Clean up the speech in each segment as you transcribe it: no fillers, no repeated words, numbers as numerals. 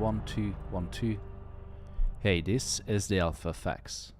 1212. Hey, this is the Alpha Facts.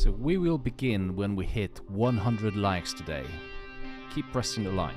So we will begin when we hit 100 likes today. Keep pressing the like.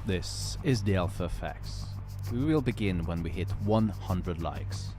This is the Alpha Facts. We will begin when we hit 100 likes.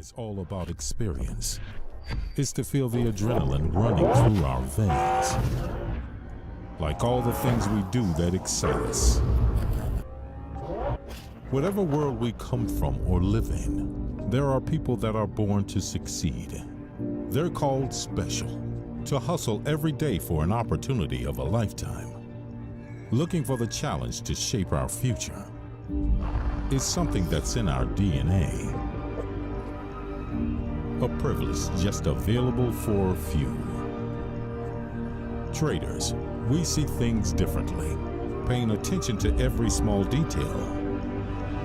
is all about experience. It's to feel the adrenaline running through our veins. Like all the things we do that excite us. Whatever world we come from or live in, there are people that are born to succeed. They're called special, to hustle every day for an opportunity of a lifetime. Looking for the challenge to shape our future is something that's in our DNA. A privilege just available for a few. Traders, we see things differently, paying attention to every small detail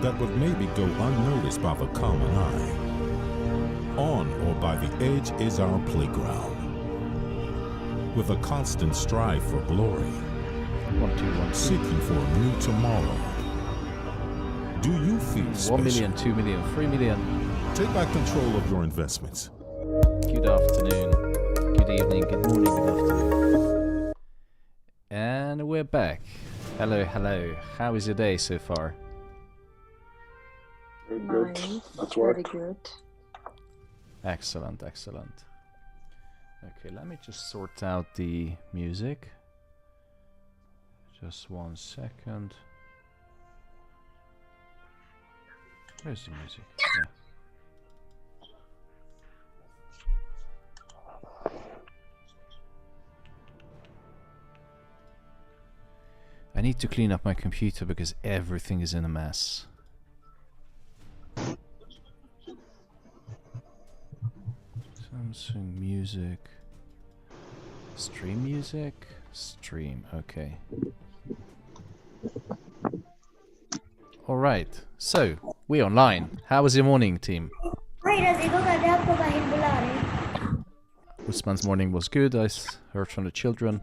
that would maybe go unnoticed by the common eye. On or by the edge is our playground, with a constant strive for glory, 1, 2, 1, 2. seeking for a new tomorrow. Do you feel special? 1 million, 2 million, 3 million. Take back control of your investments. Good afternoon, good evening, good morning, good afternoon. And we're back. Hello, hello. How is your day so far? Good. Nice, That's very work. good. Excellent, excellent. Okay, let me just sort out the music. Just 1 second. Where's the music? Yeah. I need to clean up my computer because everything is in a mess. Samsung music. Stream music? Stream, okay. Alright, so, we're online. How was your morning, team? Usman's morning was good, I heard from the children.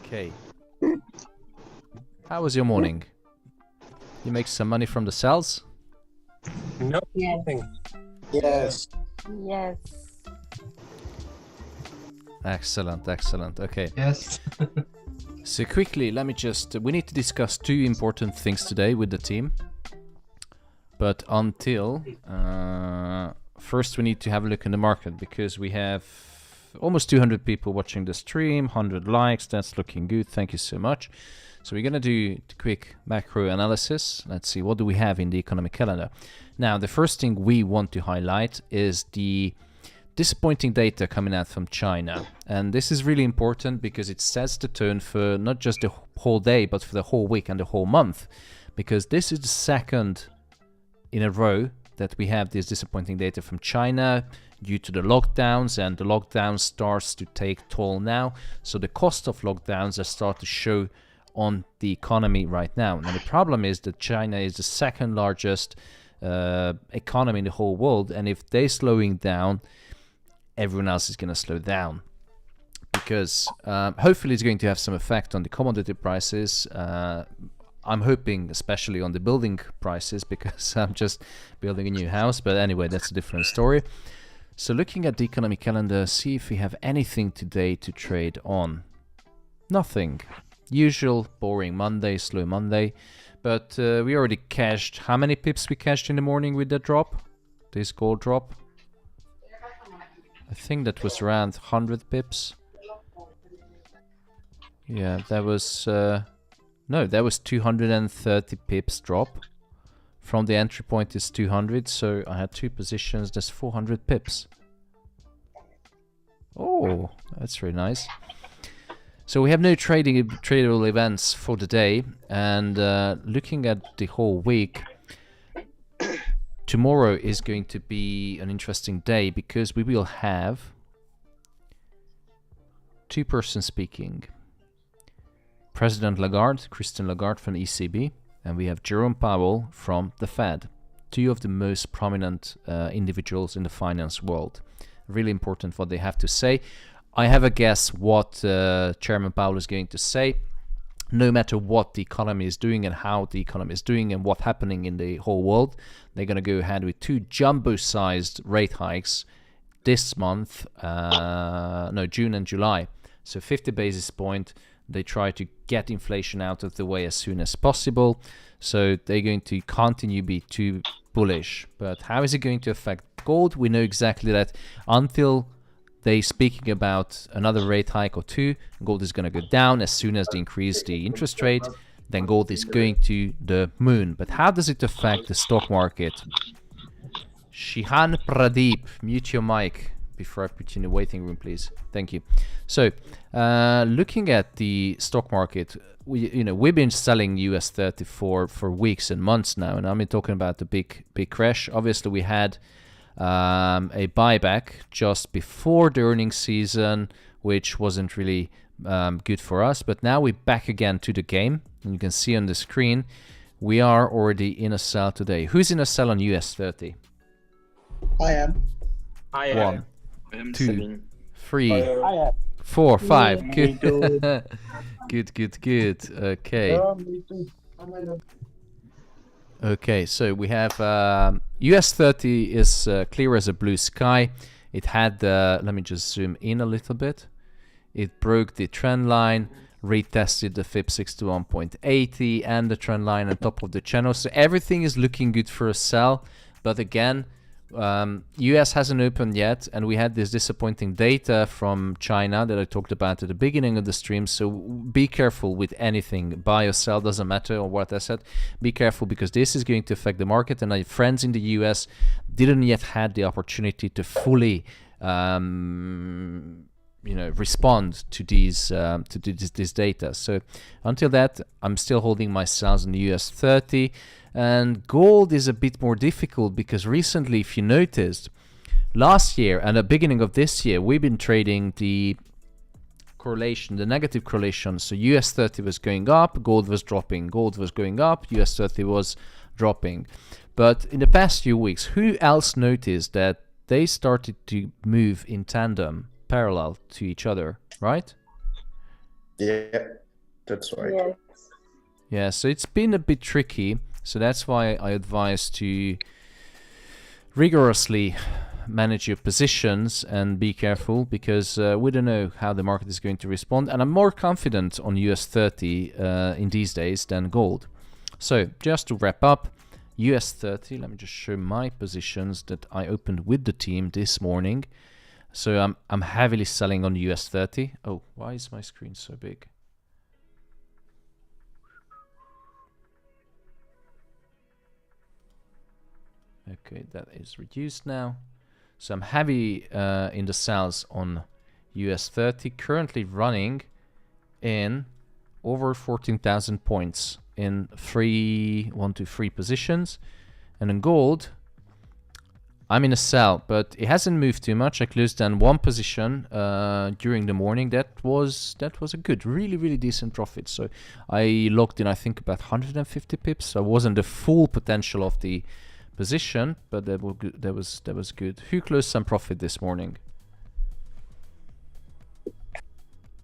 Okay. How was your morning? You make some money from the cells? No, Yes. nothing. Yes. Yes. Excellent, excellent. Okay. Yes. So quickly, let me just... we need to discuss 2 important things today with the team. But until... first we need to have a look in the market because we have almost 200 people watching the stream, 100 likes, that's looking good, thank you so much. So we're going to do the quick macro analysis. Let's see, what do we have in the economic calendar? Now, the first thing we want to highlight is the disappointing data coming out from China. And this is really important because it sets the tone for not just the whole day, but for the whole week and the whole month. Because this is the second in a row that we have this disappointing data from China due to the lockdowns, and the lockdown starts to take toll now. So the cost of lockdowns are start to show on the economy right now. Now the problem is that China is the second largest economy in the whole world, and if they're slowing down, everyone else is going to slow down. Because hopefully it's going to have some effect on the commodity prices. I'm hoping especially on the building prices because I'm just building a new house. But anyway, that's a different story. So looking at the economic calendar, see if we have anything today to trade on. Nothing. Usual boring Monday, slow Monday. But we already cashed. How many pips we cashed in the morning with that drop? This gold drop? I think that was around 100 pips. Yeah, that was... no, that was 230 pips drop. From the entry point is 200, so I had 2 positions, that's 400 pips. Oh, that's very nice. So we have no tradable events for the day, and looking at the whole week, tomorrow is going to be an interesting day because we will have 2 persons speaking. President Lagarde, Christine Lagarde from the ECB, and we have Jerome Powell from the Fed. 2 of the most prominent individuals in the finance world. Really important what they have to say. I have a guess what Chairman Powell is going to say. No matter what the economy is doing and how the economy is doing and what's happening in the whole world, they're going to go ahead with 2 jumbo-sized rate hikes this month, June and July. So 50 basis point. They try to get inflation out of the way as soon as possible. So they're going to continue be too bullish. But how is it going to affect gold? We know exactly that until they speaking about another rate hike or two, gold is going to go down. As soon as they increase the interest rate, then gold is going to the moon. But how does it affect the stock market? Shihan Pradeep, mute your mic before I put you in the waiting room, please. Thank you. So, looking at the stock market, we've been selling US 30 for weeks and months now, and I'm talking about the big crash. Obviously, we had a buyback just before the earnings season, which wasn't really good for us. But now we're back again to the game, and you can see on the screen we are already in a sell today. Who's in a sell on US 30? I am. I am. 1, I'm 2, selling. 3, I am. 4, 5. Me Good. too. Good. Okay. Me too. Okay, so we have US 30 is clear as a blue sky. It had, let me just zoom in a little bit. It broke the trend line, retested the FIB 61.80 and the trend line on top of the channel. So everything is looking good for a sell. But again, US hasn't opened yet, and we had this disappointing data from China that I talked about at the beginning of the stream. So be careful with anything, buy or sell, doesn't matter, or what I said. Be careful, because this is going to affect the market, and my friends in the US didn't yet had the opportunity to fully respond to these this data. So until that, I'm still holding my sells in the US 30. And gold is a bit more difficult, because recently, if you noticed, last year and the beginning of this year, we've been trading the correlation, the negative correlation. So US 30 was going up, gold was dropping, gold was going up, US 30 was dropping. But in the past few weeks, who else noticed that they started to move in tandem, parallel to each other, right? Yeah, that's right. Yes. Yeah, so it's been a bit tricky. So that's why I advise to rigorously manage your positions and be careful, because we don't know how the market is going to respond. And I'm more confident on US 30 in these days than gold. So just to wrap up, US 30, let me just show my positions that I opened with the team this morning. So I'm heavily selling on US 30. Oh, why is my screen so big? Okay, that is reduced now. So I'm heavy in the sales on US 30, currently running in over 14,000 points in 1 to 3 positions. And in gold, I'm in a sell, but it hasn't moved too much. I closed down one position during the morning. That was a good, really decent profit. So I locked in, I think, about 150 pips. So I wasn't the full potential of the position, but that was good. Who closed some profit this morning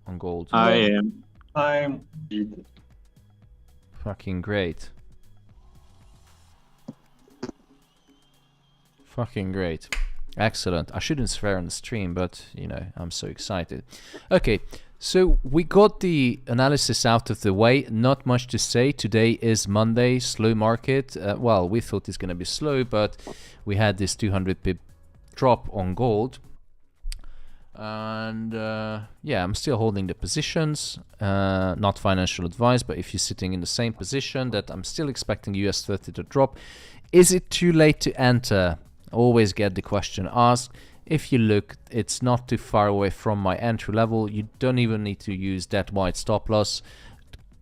on gold? I am. I'm. Fucking great. Fucking great. Excellent. I shouldn't swear on the stream, but I'm so excited. Okay, so we got the analysis out of the way. Not much to say. Today is Monday, slow market. Well, we thought it's going to be slow, but we had this 200 pip drop on gold. And yeah, I'm still holding the positions. Not financial advice, but if you're sitting in the same position, that I'm still expecting US 30 to drop. Is it too late to enter? Always get the question asked. If you look, it's not too far away from my entry level. You don't even need to use that wide stop loss,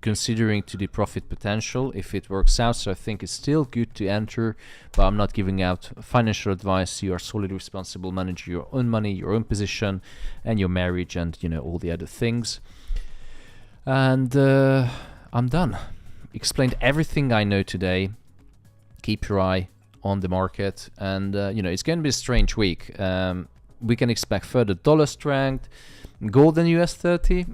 considering to the profit potential if it works out. So I think it's still good to enter, but I'm not giving out financial advice. You are solely responsible, manage your own money, your own position, and your marriage, and all the other things. And I'm done. Explained everything I know today. Keep your eye on the market, and it's going to be a strange week. We can expect further dollar strength. Gold and US 30,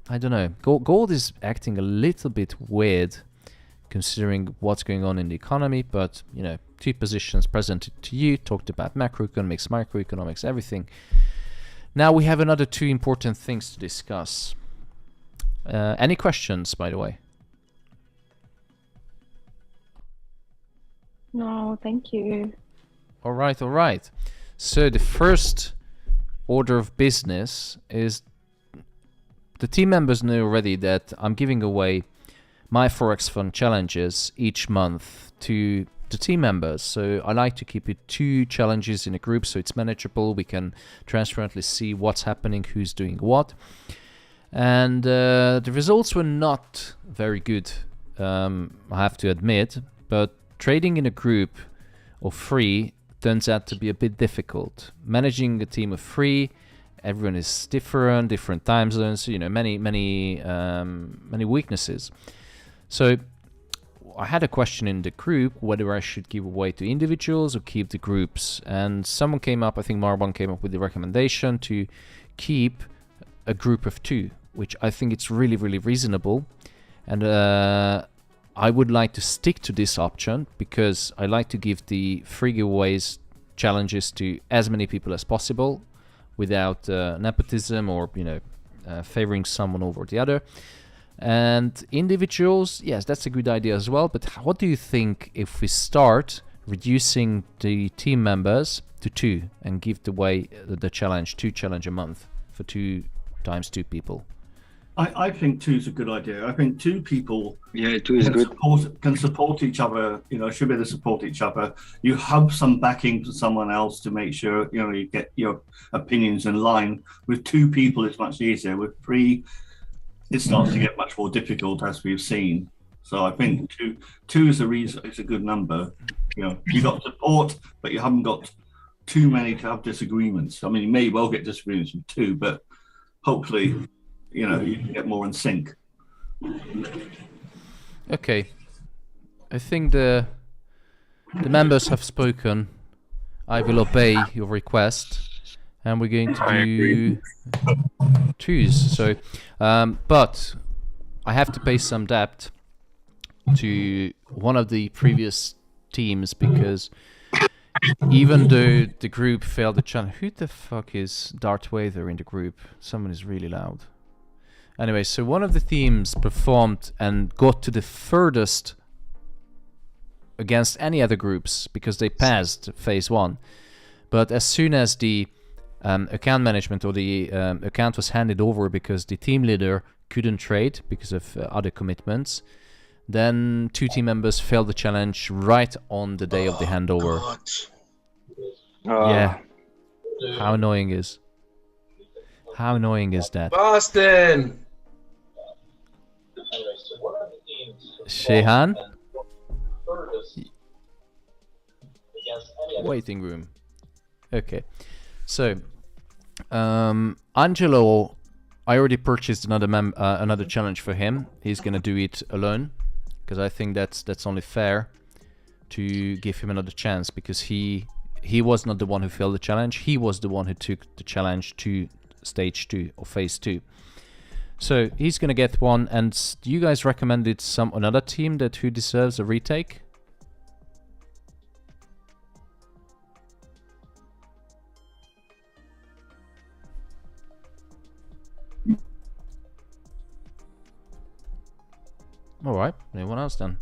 I don't know. Gold is acting a little bit weird considering what's going on in the economy, but 2 positions presented to you, talked about macroeconomics, microeconomics, everything. Now we have another 2 important things to discuss. Any questions, by the way? No, thank you. All right, all right. So the first order of business is the team members know already that I'm giving away my Forex Fund challenges each month to the team members. So I like to keep it 2 challenges in a group so it's manageable. We can transparently see what's happening, who's doing what. And the results were not very good, I have to admit, but trading in a group of 3 turns out to be a bit difficult. Managing a team of 3, everyone is different time zones, you know, many weaknesses. So I had a question in the group whether I should give away to individuals or keep the groups, and someone came up, I think Marwan came up with the recommendation to keep a group of 2, which I think it's really reasonable, and I would like to stick to this option because I like to give the free giveaways challenges to as many people as possible without nepotism or, you know, favoring someone over the other. And individuals, yes, that's a good idea as well, but what do you think if we start reducing the team members to 2 and give away the challenge, 2 challenge a month for 2 times 2 people? I think 2 is a good idea. I think 2 people 2 is good. Can support each other, you know, should be able to support each other. You have some backing from someone else to make sure, you know, you get your opinions in line. With 2 people, it's much easier. With 3, it starts to get much more difficult, as we've seen. So I think two is a good number. You know, you got support, but you haven't got too many to have disagreements. I mean, you may well get disagreements with 2, but hopefully, you know, you can get more in sync. Okay, I think the members have spoken. I will obey your request, and we're going to do 2s. So, but I have to pay some debt to one of the previous teams because even though the group failed the challenge, who the fuck is Darth Vader in the group? Someone is really loud. Anyway, so one of the teams performed and got to the furthest against any other groups because they passed phase 1. But as soon as the account management or the account was handed over because the team leader couldn't trade because of other commitments, then 2 team members failed the challenge right on the day of the handover. Yeah. How annoying is that? Boston! Shehan? Waiting room. Okay. So, Angelo, I already purchased another challenge for him. He's gonna do it alone because I think that's only fair to give him another chance because he was not the one who failed the challenge. He was the one who took the challenge to stage 2 or phase 2. So he's gonna get one. And you guys recommended another team who deserves a retake? Alright, anyone else then?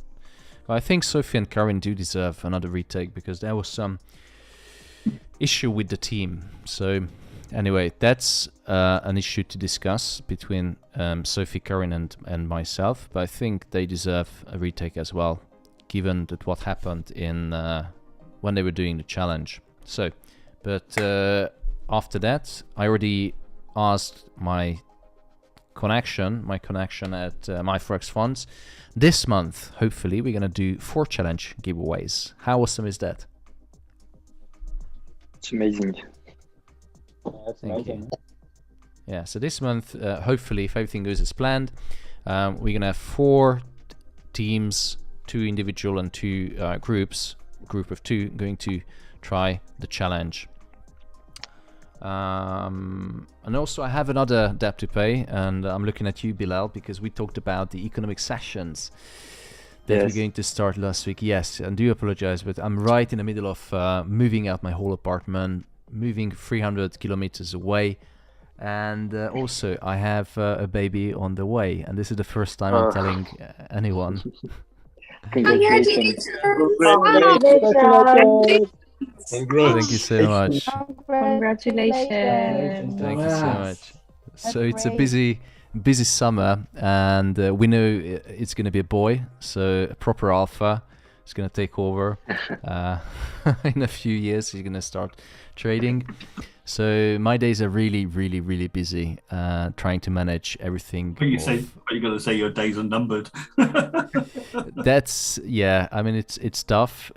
Well, I think Sophie and Karin do deserve another retake because there was some issue with the team. So anyway, that's an issue to discuss between Sophie, Karin and myself, but I think they deserve a retake as well, given that what happened in when they were doing the challenge. So, but after that, I already asked my connection at my Forex funds. This month, hopefully, we're gonna do 4 challenge giveaways. How awesome is that? It's amazing. Thank you. Yeah, so this month, hopefully, if everything goes as planned, we're gonna have 4 teams, 2 individual and 2 groups, group of 2, going to try the challenge. And also I have another debt to pay, and I'm looking at you, Bilal, because we talked about the economic sessions that we're going to start last week. Yes, and do apologize, but I'm right in the middle of moving out my whole apartment, moving 300 kilometers away, and also I have a baby on the way, and this is the first time I'm telling anyone. Congratulations. Congratulations. Thank you so much. Congratulations. Thank you so much. So it's a busy summer, and we know it's going to be a boy, so a proper alpha is going to take over. In a few years, he's going to start trading. So my days are really, really, really busy, trying to manage everything. But you're going to say your days are numbered. That's I mean, it's tough.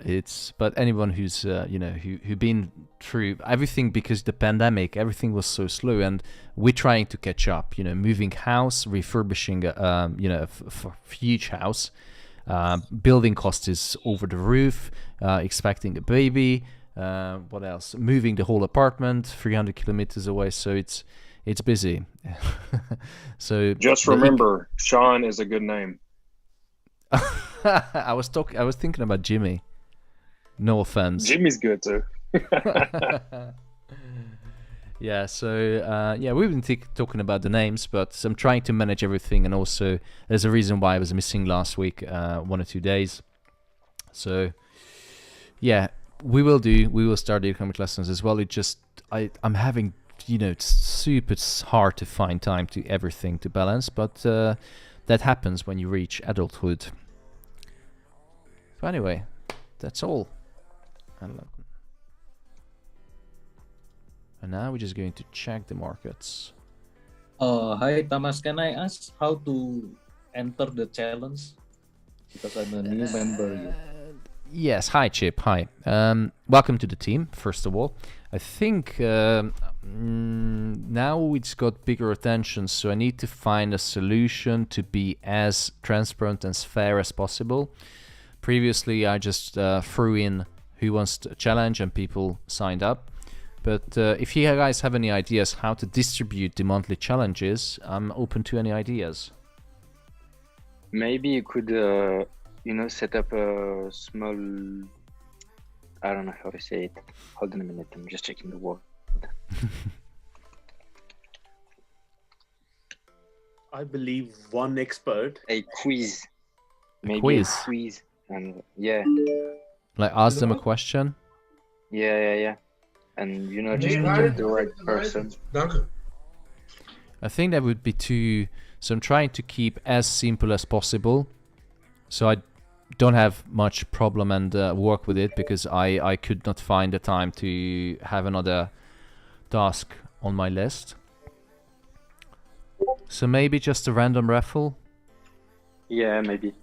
But anyone who's who been through everything, because the pandemic, everything was so slow, and we're trying to catch up. Moving house, refurbishing a huge house, building cost is over the roof. Expecting a baby. What else? Moving the whole apartment 300 kilometers away, so it's busy. So Just remember, Sean is a good name. I was thinking about Jimmy. No offense. Jimmy's good too. Yeah. So we've been talking about the names, but I'm trying to manage everything, and also there's a reason why I was missing last week, 1 or 2 days. So yeah. We will start the economic lessons as well. It just I'm having it's super hard to find time to everything to balance, but that happens when you reach adulthood. So anyway, that's all. And now we're just going to check the markets. Hi Thomas, can I ask how to enter the challenge? Because I'm a new member here. Yes, hi Chip, hi. Welcome to the team, first of all. I think now it's got bigger attention, so I need to find a solution to be as transparent and fair as possible. Previously, I just threw in who wants to challenge and people signed up. But if you guys have any ideas how to distribute the monthly challenges, I'm open to any ideas. Maybe you could set up a small, I don't know how to say it. Hold on a minute, I'm just checking the word. I believe one expert. A quiz. Maybe quiz? A quiz. And yeah. Like ask them a question? Yeah. And just pick the right person. I think that would be too... So I'm trying to keep as simple as possible. So I don't have much problem and work with it, because I could not find the time to have another task on my list. So maybe just a random raffle? Yeah, maybe.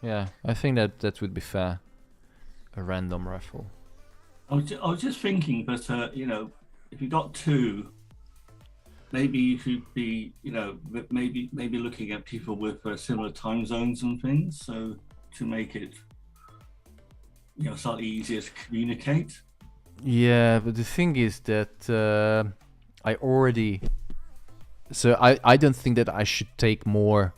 Yeah, I think that would be fair. A random raffle. I was just thinking, but if you got two, maybe you should be, maybe looking at people with similar time zones and things, so to make it, slightly easier to communicate. Yeah, but the thing is that I don't think that I should take more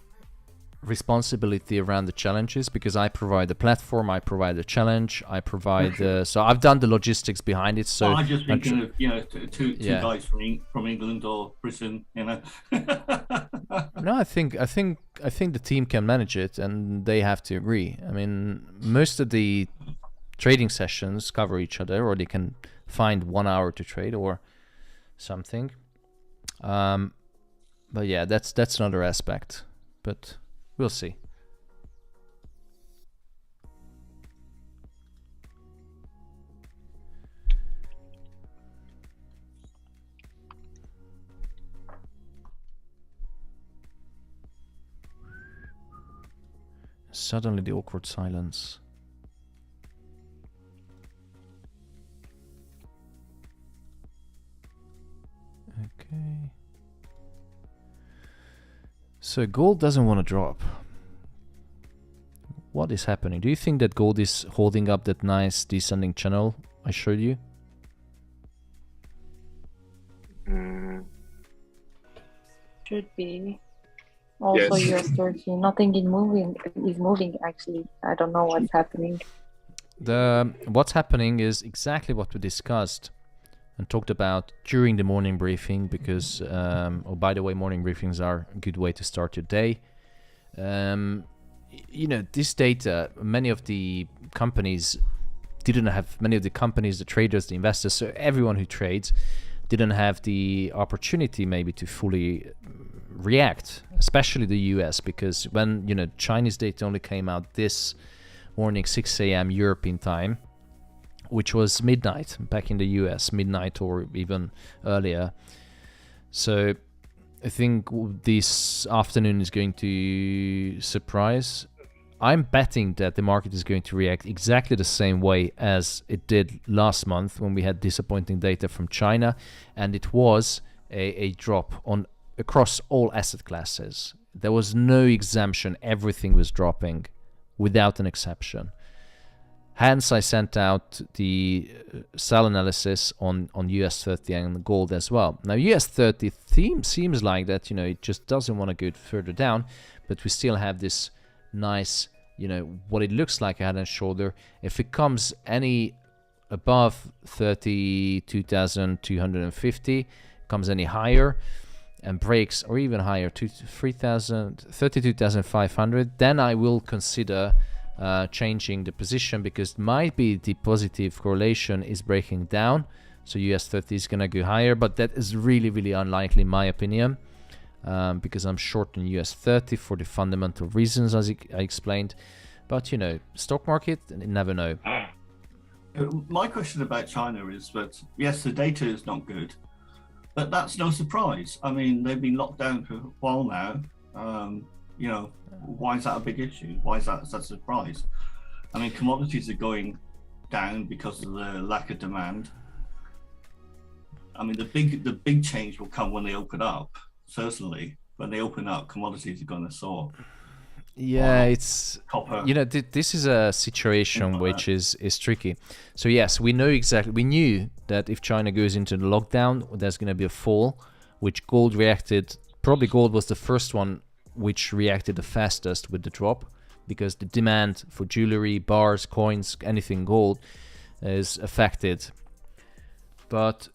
responsibility around the challenges, because I provide the platform, I provide the challenge, I provide so I've done the logistics behind it. So I'm just thinking of two guys from England or Britain, No, I think the team can manage it, and they have to agree. I mean, most of the trading sessions cover each other, or they can find 1 hour to trade or something. But yeah, that's another aspect. But we'll see. Suddenly the awkward silence. Okay. So gold doesn't want to drop. What is happening? Do you think that gold is holding up that nice descending channel I showed you? Should be. Also, Yes. USD, nothing is moving actually. I don't know what's happening. What's happening is exactly what we discussed and talked about during the morning briefing, because by the way, morning briefings are a good way to start your day. This data, many of the companies, the traders, the investors, so everyone who trades didn't have the opportunity maybe to fully react, especially the US, because when Chinese data only came out this morning 6 a.m. European time, which was midnight back in the US, midnight or even earlier. So I think this afternoon is going to surprise. I'm betting that the market is going to react exactly the same way as it did last month when we had disappointing data from China, and it was a drop across all asset classes. There was no exemption. Everything was dropping without an exception. Hence, I sent out the sell analysis on US 30 and gold as well. Now, US 30 theme seems like that, it just doesn't want to go further down, but we still have this nice, what it looks like a head and shoulder. If it comes any above 32,250, comes any higher and breaks, or even higher to 32,500, then I will consider changing the position, because might be the positive correlation is breaking down, so US 30 is gonna go higher, but that is really, really unlikely in my opinion, because I'm short on US 30 for the fundamental reasons as I explained. But stock market, you never know. My question about China is that yes, the data is not good, but that's no surprise. I mean, they've been locked down for a while now. Why is that a big issue? Why is that such a surprise? I mean, commodities are going down because of the lack of demand. I mean, the big change will come when they open up. Certainly, when they open up, commodities are going to soar. Yeah, it's copper. This is a situation which is tricky. So yes, we knew that if China goes into the lockdown, there's going to be a fall, which gold reacted. Probably gold was the first one which reacted the fastest with the drop, because the demand for jewelry, bars, coins, anything gold is affected. But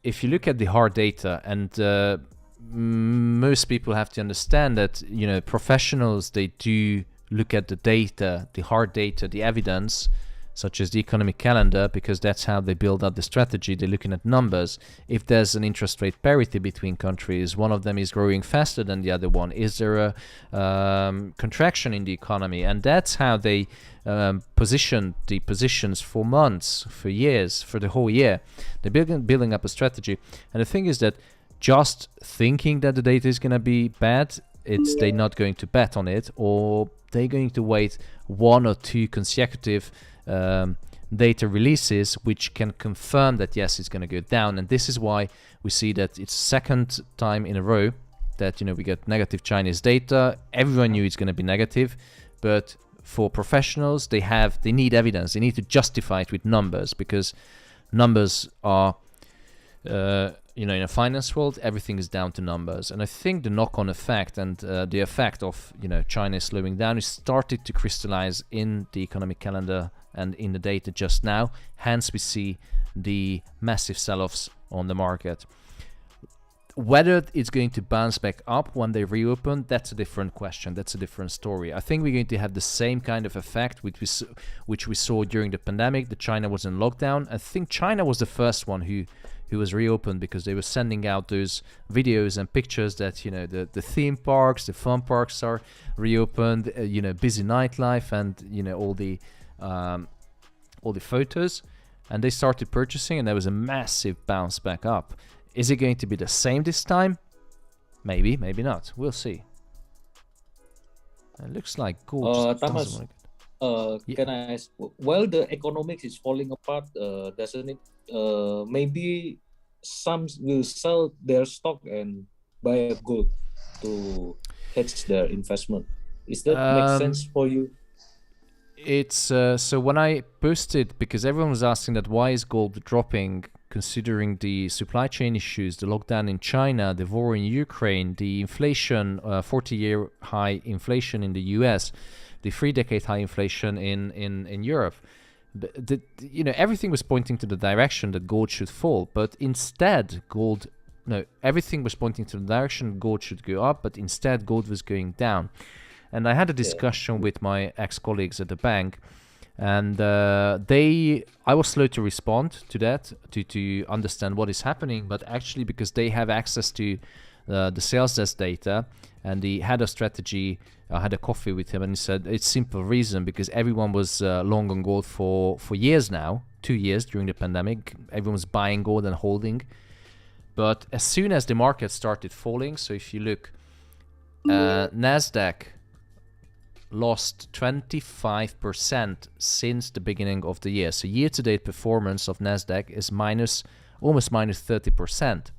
if you look at the hard data, and most people have to understand that professionals, they do look at the data, the hard data, the evidence, such as the economic calendar, because that's how they build up the strategy. They're looking at numbers. If there's an interest rate parity between countries, one of them is growing faster than the other one, is there a contraction in the economy? And that's how they position the positions for months, for years, for the whole year. They're building up a strategy. And the thing is that just thinking that the data is going to be bad, they're not going to bet on it, or they're going to wait 1 or 2 consecutive data releases which can confirm that yes, it's going to go down. And this is why we see that it's second time in a row that we get negative Chinese data. Everyone knew it's going to be negative, but for professionals, they need evidence. They need to justify it with numbers, because numbers are in a finance world, everything is down to numbers. And I think the knock-on effect and the effect of China slowing down is started to crystallize in the economic calendar and in the data just now. Hence, we see the massive sell-offs on the market. Whether it's going to bounce back up when they reopen, that's a different question. That's a different story. I think we're going to have the same kind of effect which we saw during the pandemic. That China was in lockdown. I think China was the first one who was reopened, because they were sending out those videos and pictures that the theme parks, the fun parks are reopened, busy nightlife, and all the photos, and they started purchasing, and there was a massive bounce back up. Is it going to be the same this time? Maybe, maybe not. We'll see. It looks like gold. Thomas, can I ask, while the economics is falling apart, doesn't it maybe some will sell their stock and buy gold to hedge their investment? Is that make sense for you? It's so when I posted, because everyone was asking that why is gold dropping, considering the supply chain issues, the lockdown in China, the war in Ukraine, the inflation, 40-year high inflation in the US, the 3-decade high inflation in Europe. Everything was pointing to the direction that gold should fall, but instead gold no, everything was pointing to the direction gold should go up, but instead gold was going down. And I had a discussion with my ex-colleagues at the bank, and I was slow to respond to that, to understand what is happening, but actually because they have access to the sales desk data, and the head of strategy, I had a coffee with him, and he said it's simple reason, because everyone was long on gold for years now, 2 years during the pandemic. Everyone was buying gold and holding. But as soon as the market started falling, so if you look, Nasdaq lost 25% since the beginning of the year. So year-to-date performance of Nasdaq is almost minus 30%.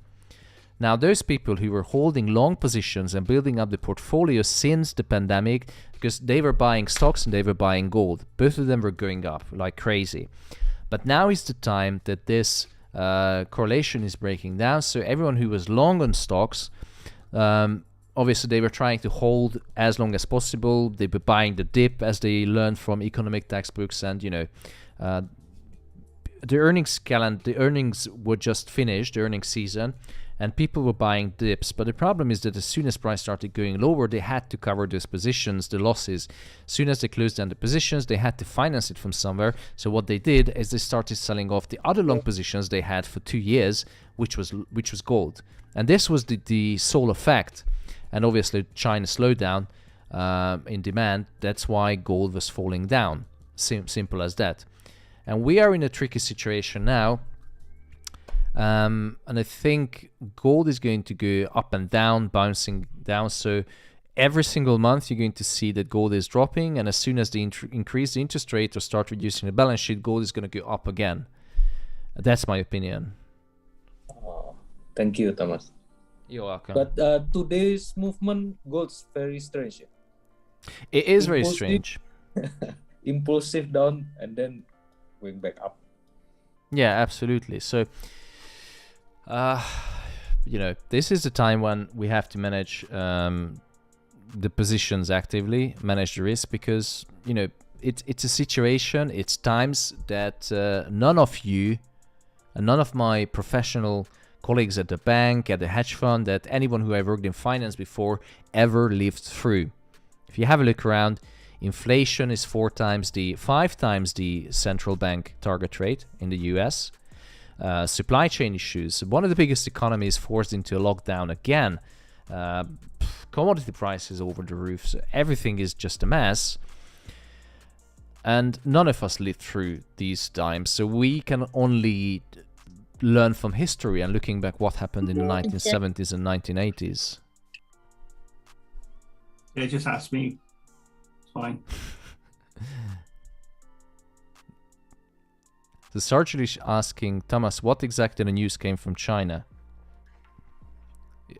Now, those people who were holding long positions and building up the portfolio since the pandemic, because they were buying stocks and they were buying gold, both of them were going up like crazy. But now is the time that this correlation is breaking down. So everyone who was long on stocks, obviously they were trying to hold as long as possible. They were buying the dip, as they learned from economic textbooks, and the earnings were just finished, the earnings season, and people were buying dips. But the problem is that as soon as price started going lower, they had to cover those positions, the losses. As soon as they closed down the positions, they had to finance it from somewhere. So what they did is they started selling off the other long positions they had for 2 years, which was gold. And this was the sole effect. And obviously China slowed down in demand. That's why gold was falling down. Simple as that. And we are in a tricky situation now. And I think gold is going to go up and down, bouncing down. So every single month you're going to see that gold is dropping, and as soon as they increase the interest rate or start reducing the balance sheet, gold is going to go up again. That's my opinion. Thank you, Thomas. You're welcome. But today's movement, gold's very strange. It is very strange. Impulsive down and then going back up. Yeah, absolutely. So this is the time when we have to manage the positions actively, manage the risk, because it's a situation, it's times that none of you and none of my professional colleagues at the bank, at the hedge fund, that anyone who have worked in finance before ever lived through. If you have a look around, inflation is 5 times the central bank target rate in the US. Supply chain issues. One of the biggest economies forced into a lockdown again. Commodity prices over the roof. So everything is just a mess. And none of us lived through these times. So we can only learn from history and looking back what happened in the 1970s and 1980s. Yeah, just ask me. It's fine. The Sargil is asking, Thomas, what exactly the news came from China?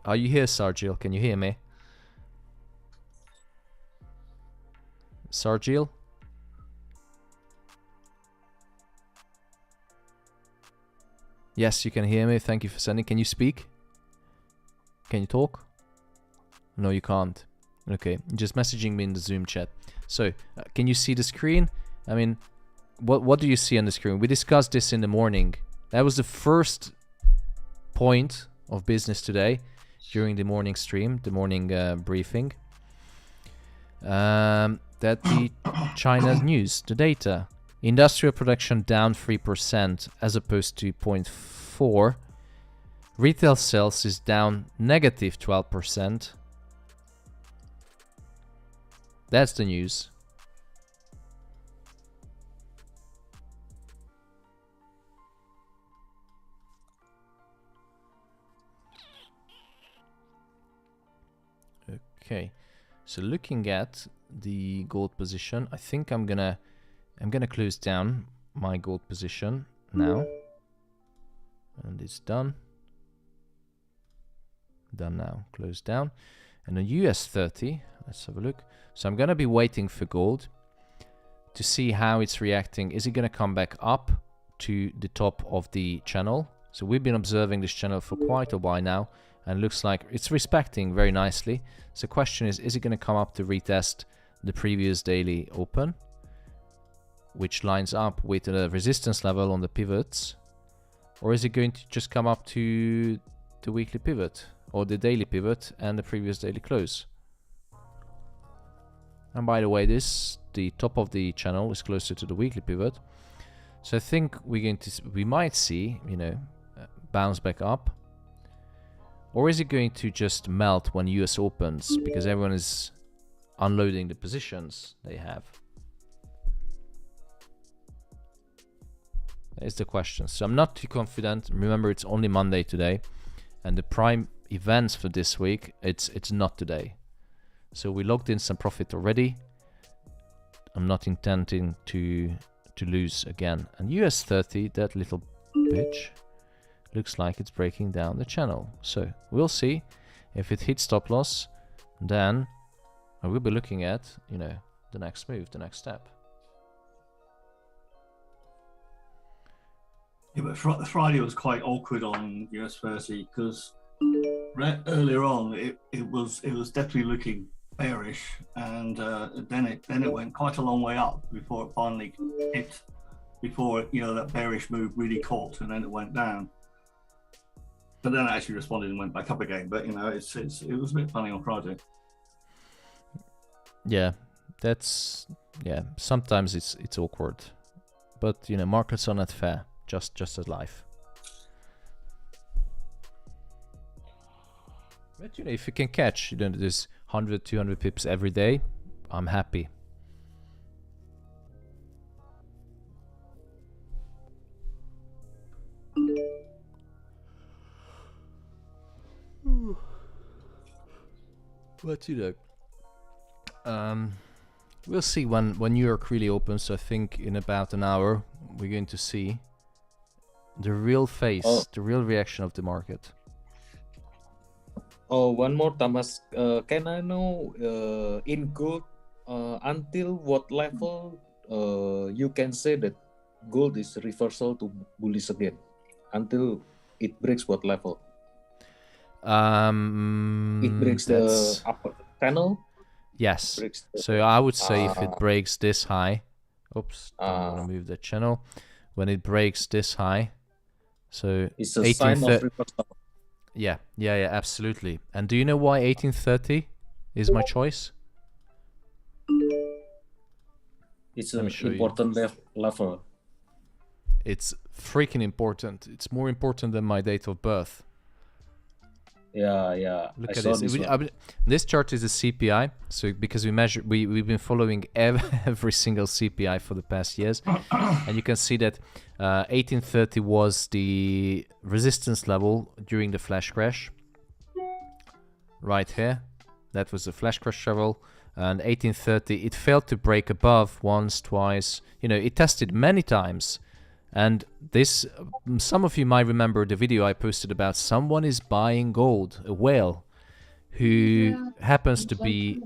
Are you here, Sargil? Can you hear me? Sargil? Yes, you can hear me. Thank you for sending. Can you speak? Can you talk? No, you can't. Okay, just messaging me in the Zoom chat. So, can you see the screen? I mean, what do you see on the screen? We discussed this in the morning. That was the first point of business today during the morning stream, the morning briefing. That the China's news, the data. Industrial production down 3% as opposed to 0.4. Retail sales is down negative 12%. That's the news. Okay, so looking at the gold position, I think I'm gonna close down my gold position now, and it's done. Done now. Close down. And on US 30, let's have a look. So I'm gonna be waiting for gold to see how it's reacting. Is it gonna come back up to the top of the channel? So we've been observing this channel for quite a while now, and looks like it's respecting very nicely. So the question is it going to come up to retest the previous daily open, which lines up with the resistance level on the pivots, or is it going to just come up to the weekly pivot or the daily pivot and the previous daily close. And by the way, the top of the channel is closer to the weekly pivot. So I think we might see, you know, bounce back up. Or is it going to just melt when US opens because everyone is unloading the positions they have? That is the question. So I'm not too confident. Remember, it's only Monday today, and the prime events for this week, it's not today. So we logged in some profit already. I'm not intending to lose again. And US 30, that little bitch, looks like it's breaking down the channel. So we'll see if it hits stop loss. Then I will be looking at, you know, the next move, the next step. Yeah, but Friday was quite awkward on US 30 because earlier on it was definitely looking bearish, and then it went quite a long way up before it finally hit, before, you know, that bearish move really caught, and then it went down. But then it actually responded and went back up again. But you know, it was a bit funny on Friday. Yeah, sometimes it's awkward, but you know, markets are not fair, just as life. But you know, if you can catch, you know, this 100, 200 pips every day, I'm happy. But you know, we'll see when New York really opens. So I think in about an hour we're going to see the real face, the real reaction of the market. Oh, one more, Thomas. Can I know in gold until what level you can say that gold is reversal to bullish again? Until it breaks what level? It breaks the upper channel. Yes. So I would say if it breaks this high, oops, don't want to move the channel. When it breaks this high, so it's a sign of reversal. Yeah, absolutely. And do you know why 1830 is my choice? It's an important level. It's freaking important. It's more important than my date of birth. Yeah. Look at this. This chart is a CPI. So because we've been following every single CPI for the past years, and you can see that 1830 was the resistance level during the flash crash. Right here, that was the flash crash level, and 1830 it failed to break above once, twice. You know, it tested many times. And this, some of you might remember the video I posted about someone is buying gold, a whale, who happens to be,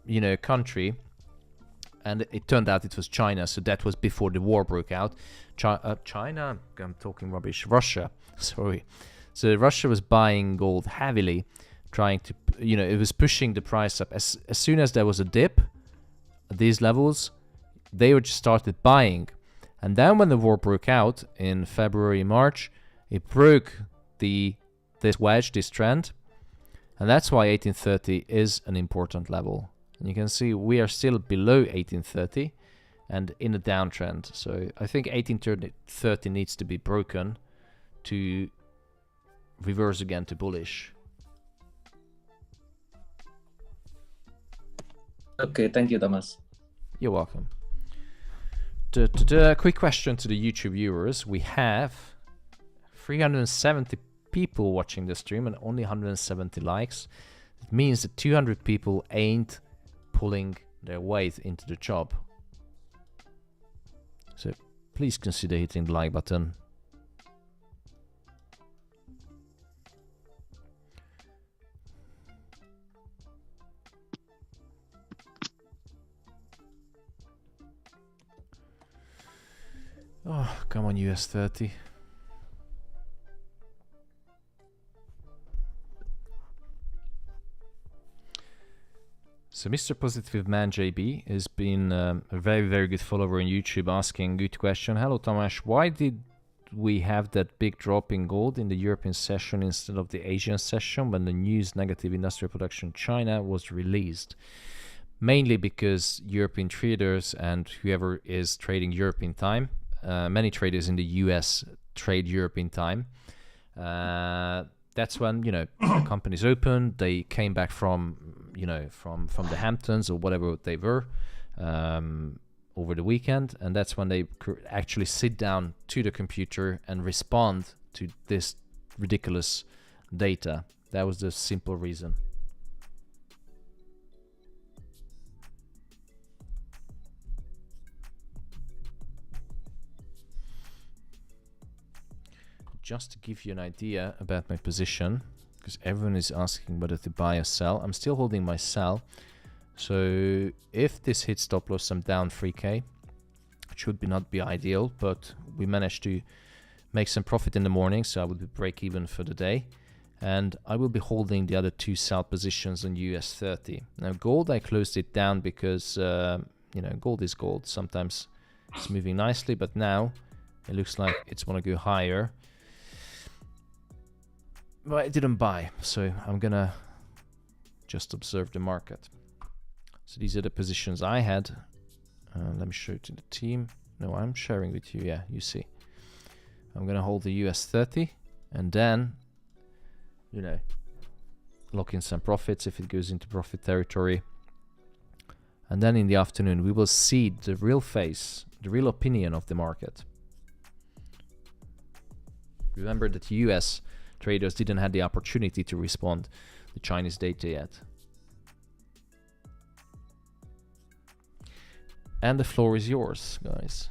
you know, a country, and it turned out it was China, so that was before the war broke out. China, I'm talking rubbish, Russia, sorry. So Russia was buying gold heavily, trying to, you know, it was pushing the price up. As soon as there was a dip at these levels, they just started buying. And then when the war broke out in February, March, it broke this wedge, this trend. And that's why 1830 is an important level. And you can see we are still below 1830 and in a downtrend. So I think 1830 needs to be broken to reverse again to bullish. Okay, thank you, Thomas. You're welcome. Quick question to the YouTube viewers. We have 370 people watching the stream and only 170 likes. It means that 200 people ain't pulling their weight into the job. So please consider hitting the like button. Oh, come on, US 30. So Mr. Positive Man JB has been a very, very good follower on YouTube, asking good question. Hello, Tomasz. Why did we have that big drop in gold in the European session instead of the Asian session when the news negative industrial production China was released. Mainly because European traders and whoever is trading European time, many traders in the US trade European time. That's when, the companies opened, they came back from the Hamptons or whatever they were over the weekend, and that's when they actually sit down to the computer and respond to this ridiculous data. That was the simple reason. Just to give you an idea about my position, because everyone is asking whether to buy or sell, I'm still holding my sell. So if this hits stop loss, I'm down 3k. It should not be ideal, but we managed to make some profit in the morning, so I will be break even for the day. And I will be holding the other two sell positions on US 30. Now gold, I closed it down because gold is gold. Sometimes it's moving nicely, but now it looks like it's want to go higher. But I didn't buy, so I'm gonna just observe the market. So these are the positions I had. Let me show it to the team. No, I'm sharing with you. Yeah, you see. I'm gonna hold the US 30 and then, lock in some profits if it goes into profit territory. And then in the afternoon, we will see the real face, the real opinion of the market. Remember that US traders didn't have the opportunity to respond to Chinese data yet. And the floor is yours, guys.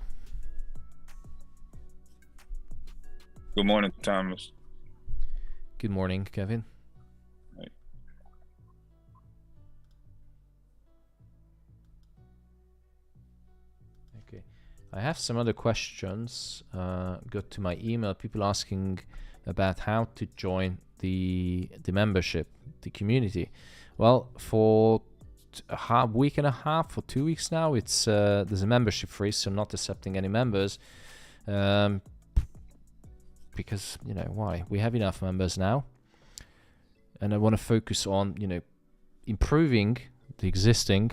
Good morning, Thomas. Good morning, Kevin. Hey. Okay, I have some other questions. Got to my email. People asking about how to join the membership, the community. Well, for a week and a half or 2 weeks now, it's there's a membership freeze, so I'm not accepting any members. Because why? We have enough members now, and I want to focus on improving the existing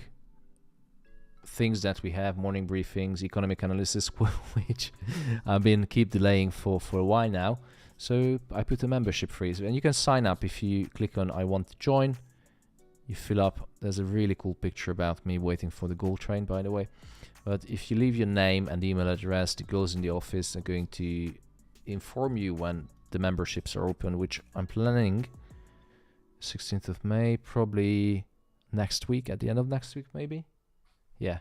things that we have, morning briefings, economic analysis, which I've been keep delaying for a while now. So I put a membership freeze, and you can sign up if you click on I want to join. You fill up. There's a really cool picture about me waiting for the gold train, by the way. But if you leave your name and email address, the girls in the office are going to inform you when the memberships are open, which I'm planning 16th of May, probably next week, at the end of next week, maybe. Yeah.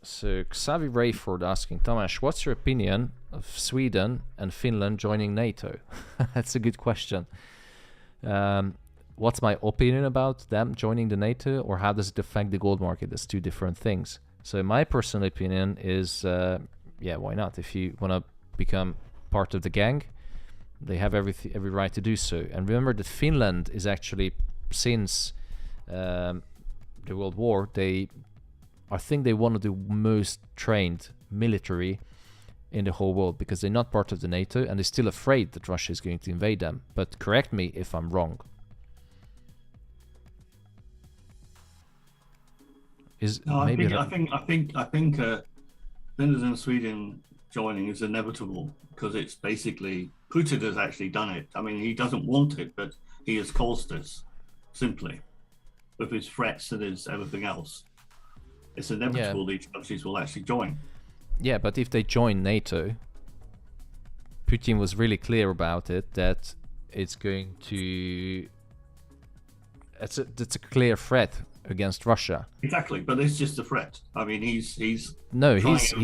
So Xavi Rayford asking, Tomasz, what's your opinion of Sweden and Finland joining NATO? That's a good question. What's my opinion about them joining the NATO, or how does it affect the gold market? There's two different things. So my personal opinion is, yeah, why not? If you want to become part of the gang, they have every right to do so. And remember that Finland is actually, since the World War, I think they're one of the most trained military in the whole world, because they're not part of the NATO and they're still afraid that Russia is going to invade them. But correct me if I'm wrong. I think Finland and Sweden joining is inevitable, because it's basically Putin has actually done it. I mean, he doesn't want it, but he has caused this simply with his threats and his everything else. It's inevitable these countries will actually join. Yeah, but if they join NATO, Putin was really clear about it, that it's going to... It's a clear threat against Russia. Exactly, but it's just a threat. I mean, he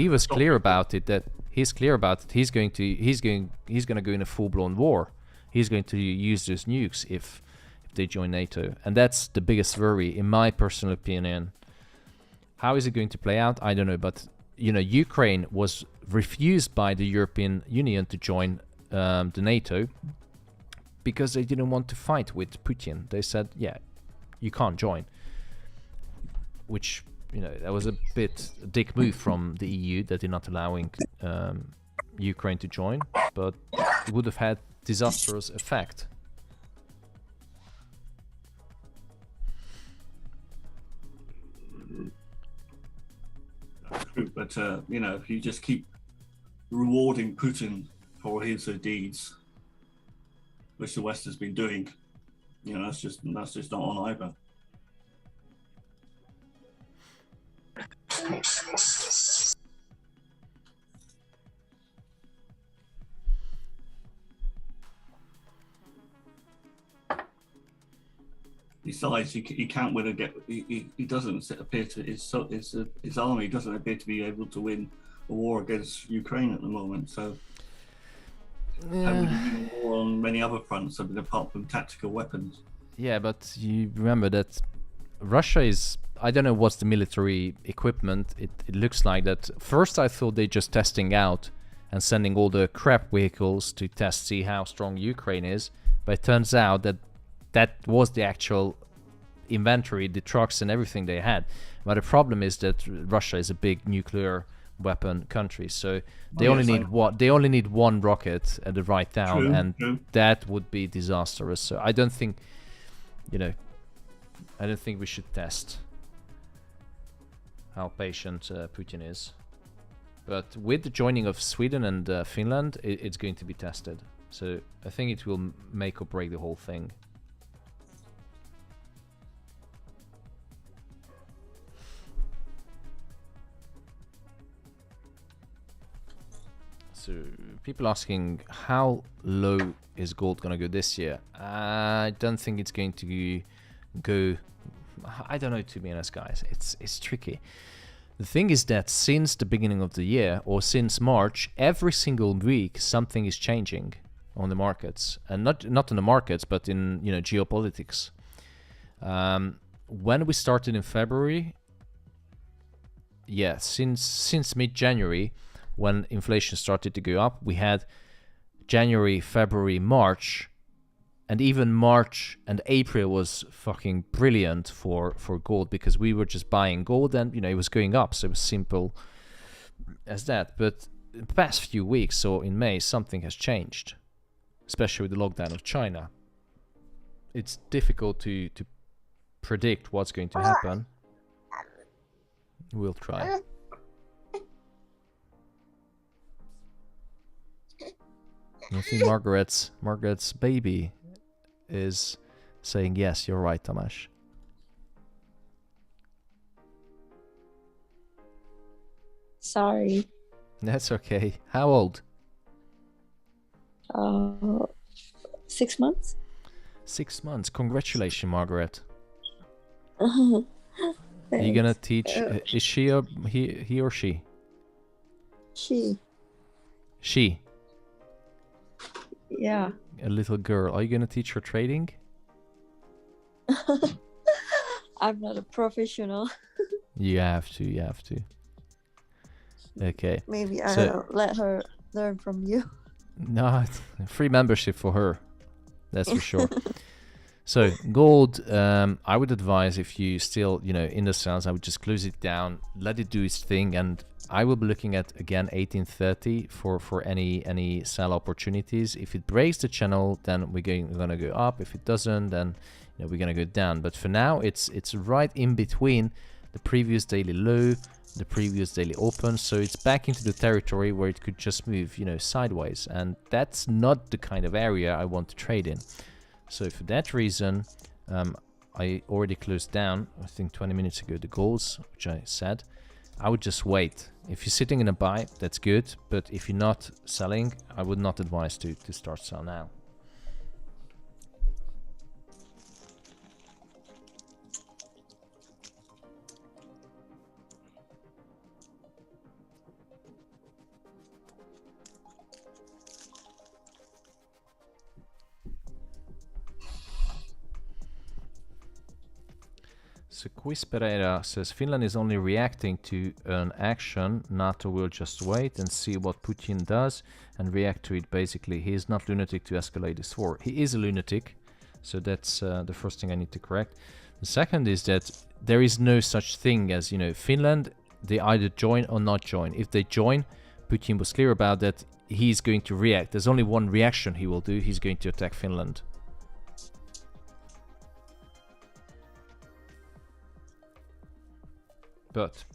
was clear about it. That he's clear about it. He's going to go in a full-blown war. He's going to use those nukes if they join NATO, and that's the biggest worry, in my personal opinion. How is it going to play out? I don't know, but Ukraine was refused by the European Union to join the NATO because they didn't want to fight with Putin. They said, yeah, you can't join. Which, you know, that was a bit a dick move from the EU that they're not allowing Ukraine to join, but it would have had disastrous effect. True, but you know, if you just keep rewarding Putin for his deeds, which the West has been doing, you know, that's just not on either. Besides, he can't win he doesn't appear to his army doesn't appear to be able to win a war against Ukraine at the moment. So, and we're war on many other fronts, I mean, apart from tactical weapons. Yeah, but you remember that Russia is, I don't know what's the military equipment. It looks like that. First, I thought they're just testing out and sending all the crap vehicles to see how strong Ukraine is. But it turns out that that was the actual inventory, the trucks and everything they had. But the problem is that Russia is a big nuclear weapon country, so they only need one rocket at the right time, that would be disastrous. So I don't think, you know, I don't think we should test how patient Putin is. But with the joining of Sweden and Finland, it's going to be tested. So I think it will make or break the whole thing. So people asking how low is gold gonna go this year? I don't think it's going to go. I don't know, to be honest, guys. It's tricky. The thing is that since the beginning of the year, or since March, every single week something is changing on the markets, and not in the markets, but in, you know, geopolitics. When we started in February, yeah, since mid-January, when inflation started to go up, we had January, February, March, and even March and April was fucking brilliant for gold, because we were just buying gold and, you know, it was going up. So it was simple as that. But in the past few weeks, so in May, something has changed, especially with the lockdown of China. It's difficult to predict what's going to happen. We'll try. I think Margaret's baby is saying, yes, you're right, Tomasz. Sorry. That's okay. How old? 6 months. 6 months. Congratulations, Margaret. Are you gonna teach? Is she or he or she? She. She. Yeah. A little girl. Are you gonna teach her trading? I'm not a professional. You have to. You have to. Okay. Maybe I'll let her learn from you. No, free membership for her. That's for sure. So gold, I would advise, if you still, you know, in the sales, I would just close it down, let it do its thing, and I will be looking at again 1830 for any sell opportunities. If it breaks the channel, then we're gonna go up. If it doesn't, then, you know, we're gonna go down. But for now, it's right in between the previous daily low, the previous daily open, so it's back into the territory where it could just move, you know, sideways, and that's not the kind of area I want to trade in. So for that reason, I already closed down, I think 20 minutes ago, the goals, which I said. I would just wait. If you're sitting in a buy, that's good, but if you're not selling, I would not advise to start sell now. So Quiz Pereira says Finland is only reacting to an action. NATO will just wait and see what Putin does and react to it. Basically, he is not lunatic to escalate this war. He is a lunatic, so that's the first thing I need to correct. The second is that there is no such thing as, you know, Finland, they either join or not join. If they join, Putin was clear about that, he's going to react. There's only one reaction he will do, he's going to attack Finland. But,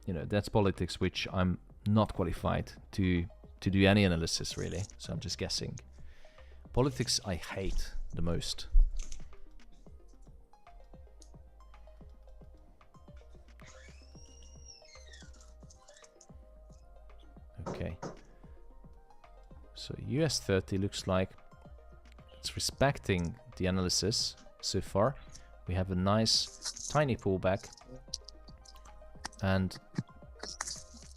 you know, that's politics, which I'm not qualified to do any analysis, really. So I'm just guessing. Politics I hate the most. Okay. So US 30 looks like it's respecting the analysis so far. We have a nice tiny pullback. And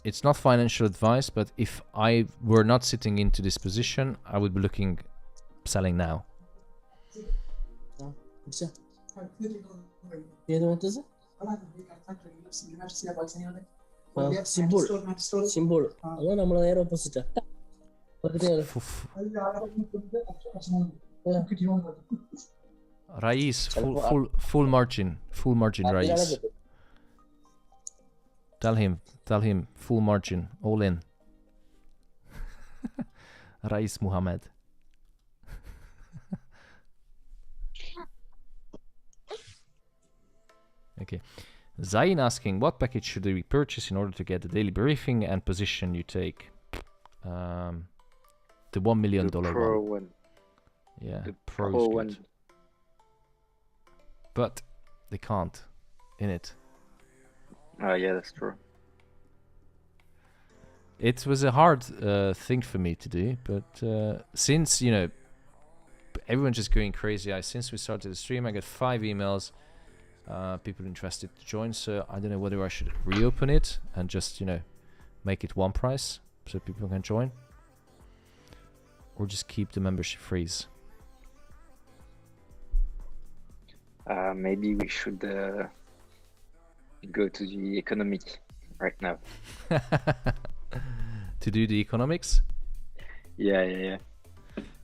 it's not financial advice, but if I were not sitting into this position, I would be looking selling now. Simbol. Apa namanya opposite. Rais, full margin, Rais. Tell him, full margin, all in. Rais Muhammad. Okay. Zain asking, what package should we purchase in order to get the daily briefing and position you take? The $1 million Pro one. one. Yeah, The Pro Pro is good. one. But they can't in it. Oh yeah, that's true. It was a hard thing for me to do, but since, you know, everyone's just going crazy, since we started the stream, I got 5 emails, people interested to join, so I don't know whether I should reopen it and just, you know, make it one price so people can join, or just keep the membership freeze. Maybe we should go to the economic right now. To do the economics? Yeah.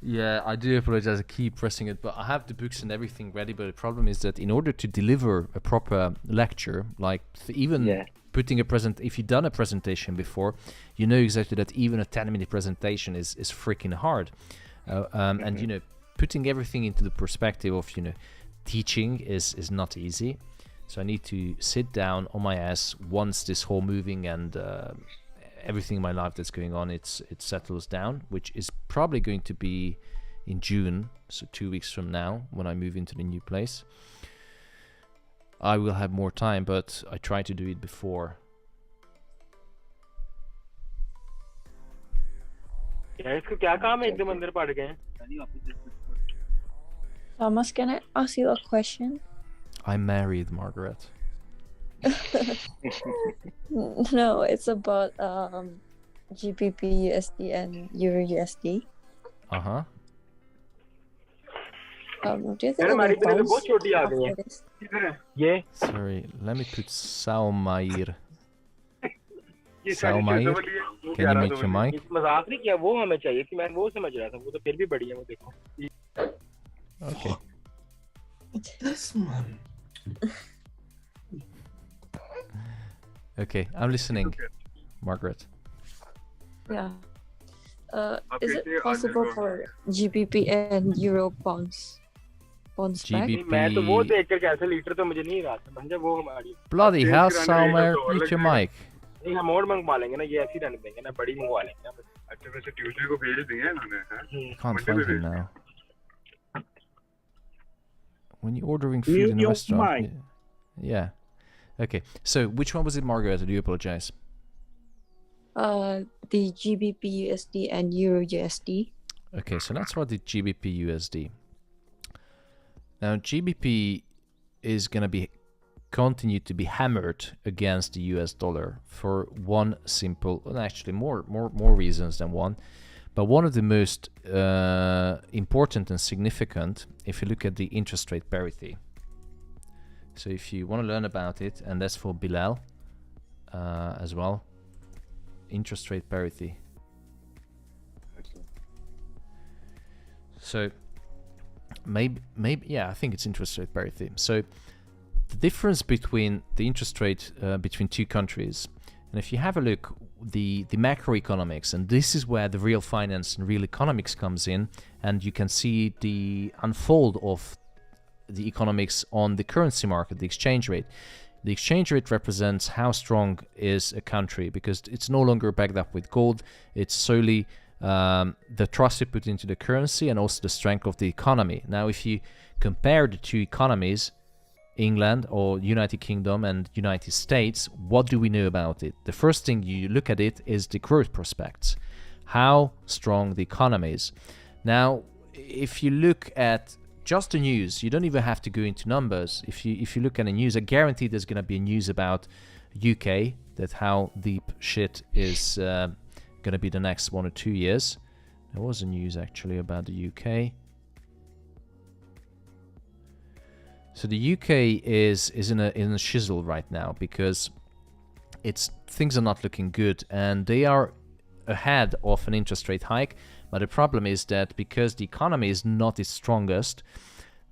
Yeah, I do apologize, I keep pressing it, but I have the books and everything ready, but the problem is that in order to deliver a proper lecture, like even putting a if you've done a presentation before, you know exactly that even a 10-minute presentation is freaking hard. And, you know, putting everything into the perspective of, you know, teaching is not easy. So I need to sit down on my ass once this whole moving and everything in my life that's going on, it settles down, which is probably going to be in June, so 2 weeks from now, when I move into the new place. I will have more time, but I try to do it before. Thomas, can I ask you a question? I'm married, Margaret. No, it's about GBP USD and Euro USD. Uh-huh. Do you think it will bounce after this? Yeah. Sorry, let me put Saumair. Saumair, can you make your mic? मजाक नहीं किया, वो हमें चाहिए थी, मैं वो समझ रहा था, वो तो फिर भी बढ़िया, वो देखो. Okay. This man. Okay, I'm listening, Margaret. Yeah. Is it possible for GBP and Euro bounce back? मैं तो वो देखकर कैसे लीटर तो मुझे नहीं रहा था, समझे वो हमारी. Bloody hell, Saumair, mute your mic. नहीं हम और मंगवा लेंगे ना, ये ऐसी रहने देंगे ना, बड़ी मंगवा लेंगे ना. अच्छा वैसे ट्यूसडे को भेज देंगे इन्होंने. Can't find him now. When you're ordering food in a restaurant. Yeah. Okay. So which one was it, Margaret? I do apologize. The GBP USD and Euro USD. Okay, so let's start the GBP USD. Now GBP is gonna be continue to be hammered against the US dollar for one simple, well, actually more reasons than one. But one of the most important and significant, if you look at the interest rate parity. So if you want to learn about it, and that's for Bilal as well, interest rate parity. So maybe yeah, I think it's interest rate parity. So the difference between the interest rate between two countries, and if you have a look, the macroeconomics, and this is where the real finance and real economics comes in, and you can see the unfold of the economics on the currency market, the exchange rate. The exchange rate represents how strong is a country, because it's no longer backed up with gold. It's solely the trust you put into the currency and also the strength of the economy. Now, if you compare the two economies, England or United Kingdom and United States, what do we know about it? The first thing you look at it is the growth prospects, how strong the economy is. Now, if you look at just the news, you don't even have to go into numbers. If you look at the news, I guarantee there's going to be news about UK, that how deep shit is going to be the next 1 or 2 years. There was a news actually about the UK. So the UK is in a shizzle right now, because things are not looking good, and they are ahead of an interest rate hike. But the problem is that because the economy is not its strongest,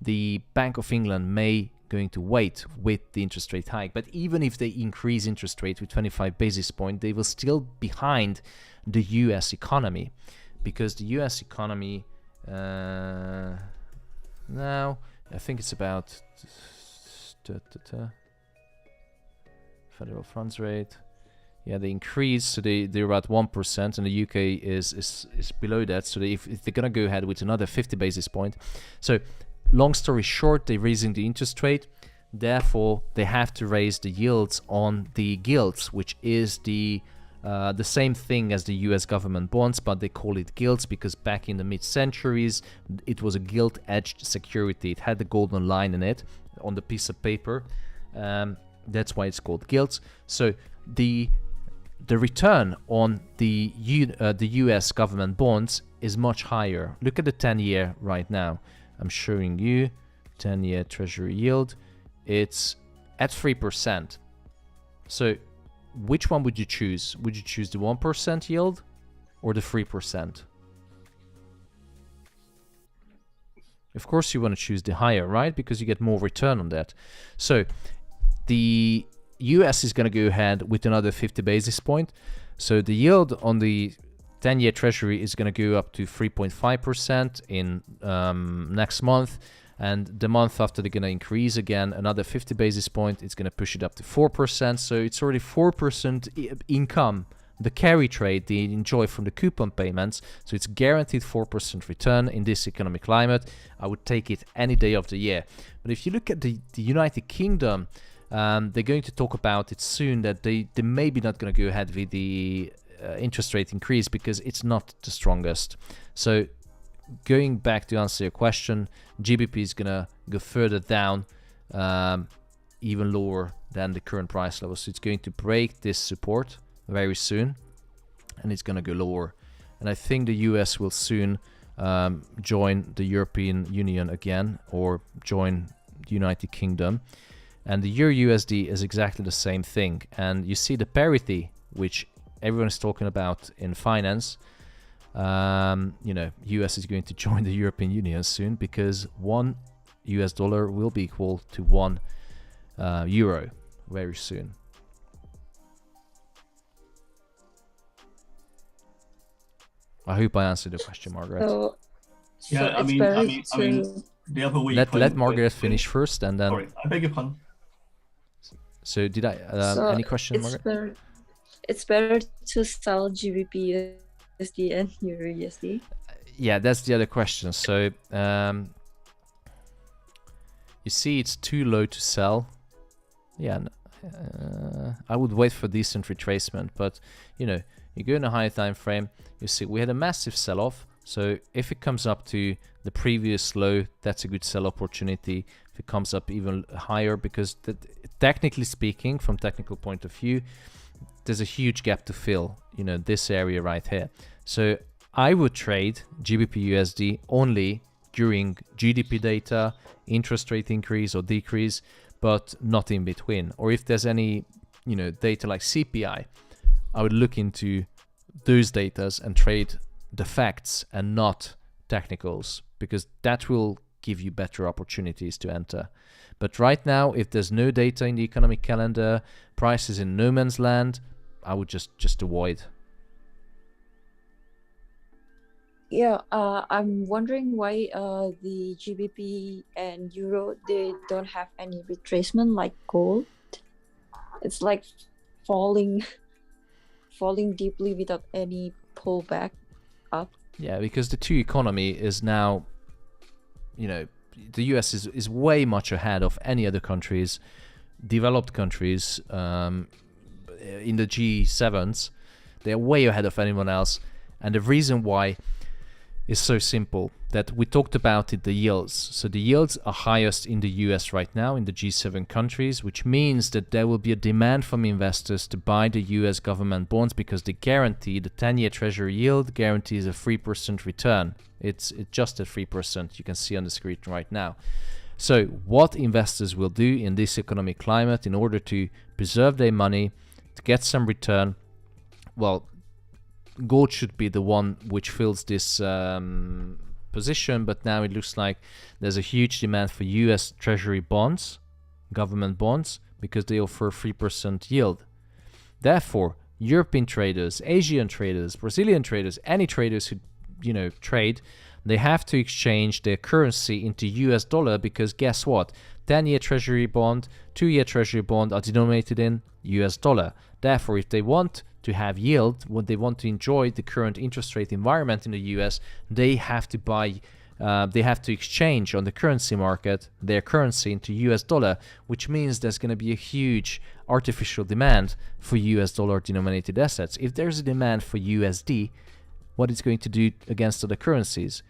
the Bank of England may going to wait with the interest rate hike. But even if they increase interest rate with 25 basis points, they will still behind the US economy, because the US economy now, I think it's about federal funds rate. Yeah, they increase, so they're about 1%, and the UK is below that. So if they're gonna go ahead with another 50 basis point, so long story short, they're raising the interest rate. Therefore, they have to raise the yields on the gilts, which is the same thing as the US government bonds, but they call it gilts because back in the mid-centuries, it was a gilt-edged security. It had the golden line in it on the piece of paper. That's why it's called gilts. So the return on the US government bonds is much higher. Look at the 10-year right now. I'm showing you 10-year treasury yield. It's at 3%. So which one would you choose? Would you choose the 1% yield or the 3%? Of course you want to choose the higher, right? Because you get more return on that. So the US is going to go ahead with another 50 basis point. So the yield on the 10-year treasury is going to go up to 3.5% in next month. And the month after, they're going to increase again another 50 basis point. It's going to push it up to 4%. So it's already 4% income, the carry trade they enjoy from the coupon payments. So it's guaranteed 4% return in this economic climate. I would take it any day of the year. But if you look at the United Kingdom, they're going to talk about it soon, that they maybe not going to go ahead with the interest rate increase because it's not the strongest. So going back to answer your question, GBP is gonna go further down, even lower than the current price level. So it's going to break this support very soon, and it's gonna go lower. And I think the US will soon join the European Union again, or join the United Kingdom. And the Euro USD is exactly the same thing. And you see the parity, which everyone is talking about in finance. You know, US is going to join the European Union soon, because $1 will be equal to €1 very soon. I hope I answered the question, Margaret. So Yeah, I mean, the other week. Let Margaret finish first, and then. Sorry, I beg your pardon. So did I? Any question, Margaret? It's better to sell GBP USD and Euro USD. Yeah, that's the other question. So you see, it's too low to sell. Yeah, I would wait for decent retracement, but you know, you go in a higher time frame. You see, we had a massive sell-off. So if it comes up to the previous low, that's a good sell opportunity. If it comes up even higher, because technically speaking, from technical point of view, there's a huge gap to fill, you know, this area right here. So I would trade GBP USD only during GDP data, interest rate increase or decrease, but not in between. Or if there's any, you know, data like CPI, I would look into those datas and trade the facts and not technicals, because that will give you better opportunities to enter. But right now, if there's no data in the economic calendar, prices in no man's land, I would just avoid. Yeah, I'm wondering why the GBP and Euro, they don't have any retracement like gold. It's like falling deeply without any pullback up. Yeah, because the two economy is now, the US is way much ahead of any other countries, developed countries in the G7s. They're way ahead of anyone else. And the reason why is so simple, that we talked about it, the yields. So the yields are highest in the US right now, in the G7 countries, which means that there will be a demand from investors to buy the US government bonds because they guarantee, the 10-year treasury yield guarantees a 3% return. It's just at 3%, you can see on the screen right now. So what investors will do in this economic climate in order to preserve their money, to get some return, well, gold should be the one which fills this position, but now it looks like there's a huge demand for US treasury bonds, government bonds, because they offer 3% yield. Therefore, European traders, Asian traders, Brazilian traders, any traders who trade, they have to exchange their currency into US dollar, because guess what? 10-year treasury bond, 2-year treasury bond are denominated in US dollar. Therefore, if they want to have yield, when they want to enjoy the current interest rate environment in the US, they have to buy, they have to exchange on the currency market their currency into US dollar, which means there's going to be a huge artificial demand for US dollar denominated assets. If there's a demand for USD, what it's going to do against other currencies?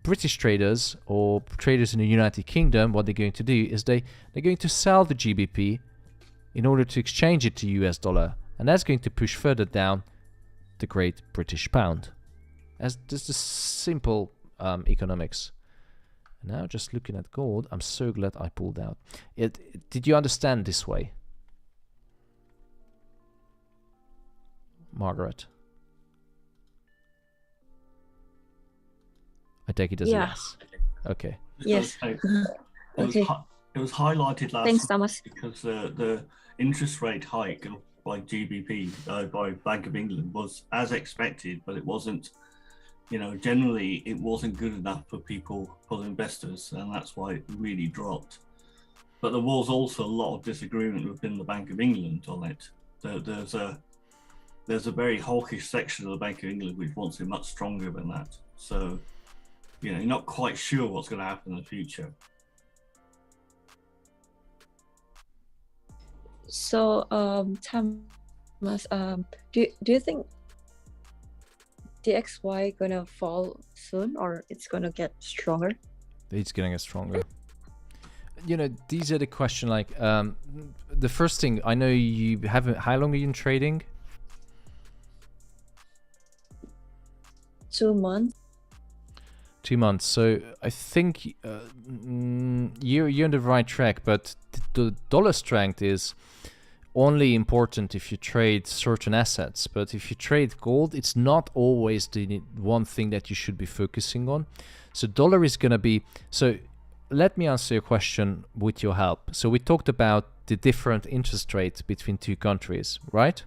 British traders or traders in the United Kingdom, what they're going to do is they're going to sell the GBP in order to exchange it to US dollar. And that's going to push further down the Great British Pound. As this is simple economics. Now, just looking at gold, I'm so glad I pulled out. Did you understand this way, Margaret? I take it as a yes. Okay. Yes. It Okay. was highlighted last Thanks, week Thomas. because the interest rate hike by GBP, by Bank of England, was as expected, but it wasn't, generally it wasn't good enough for people, for investors, and that's why it really dropped. But there was also a lot of disagreement within the Bank of England on it. There's a very hawkish section of the Bank of England which wants it much stronger than that. So, you're not quite sure what's going to happen in the future. So, Thomas, do you think DXY gonna fall soon, or it's gonna get stronger? It's gonna get stronger. These are the question. Like, the first thing, I know you haven't. How long are you in trading? 2 months. 2 months. So I think you're on the right track, but the dollar strength is only important if you trade certain assets. But if you trade gold, it's not always the one thing that you should be focusing on. So dollar is gonna be. So let me answer your question with your help. So we talked about the different interest rates between two countries, right?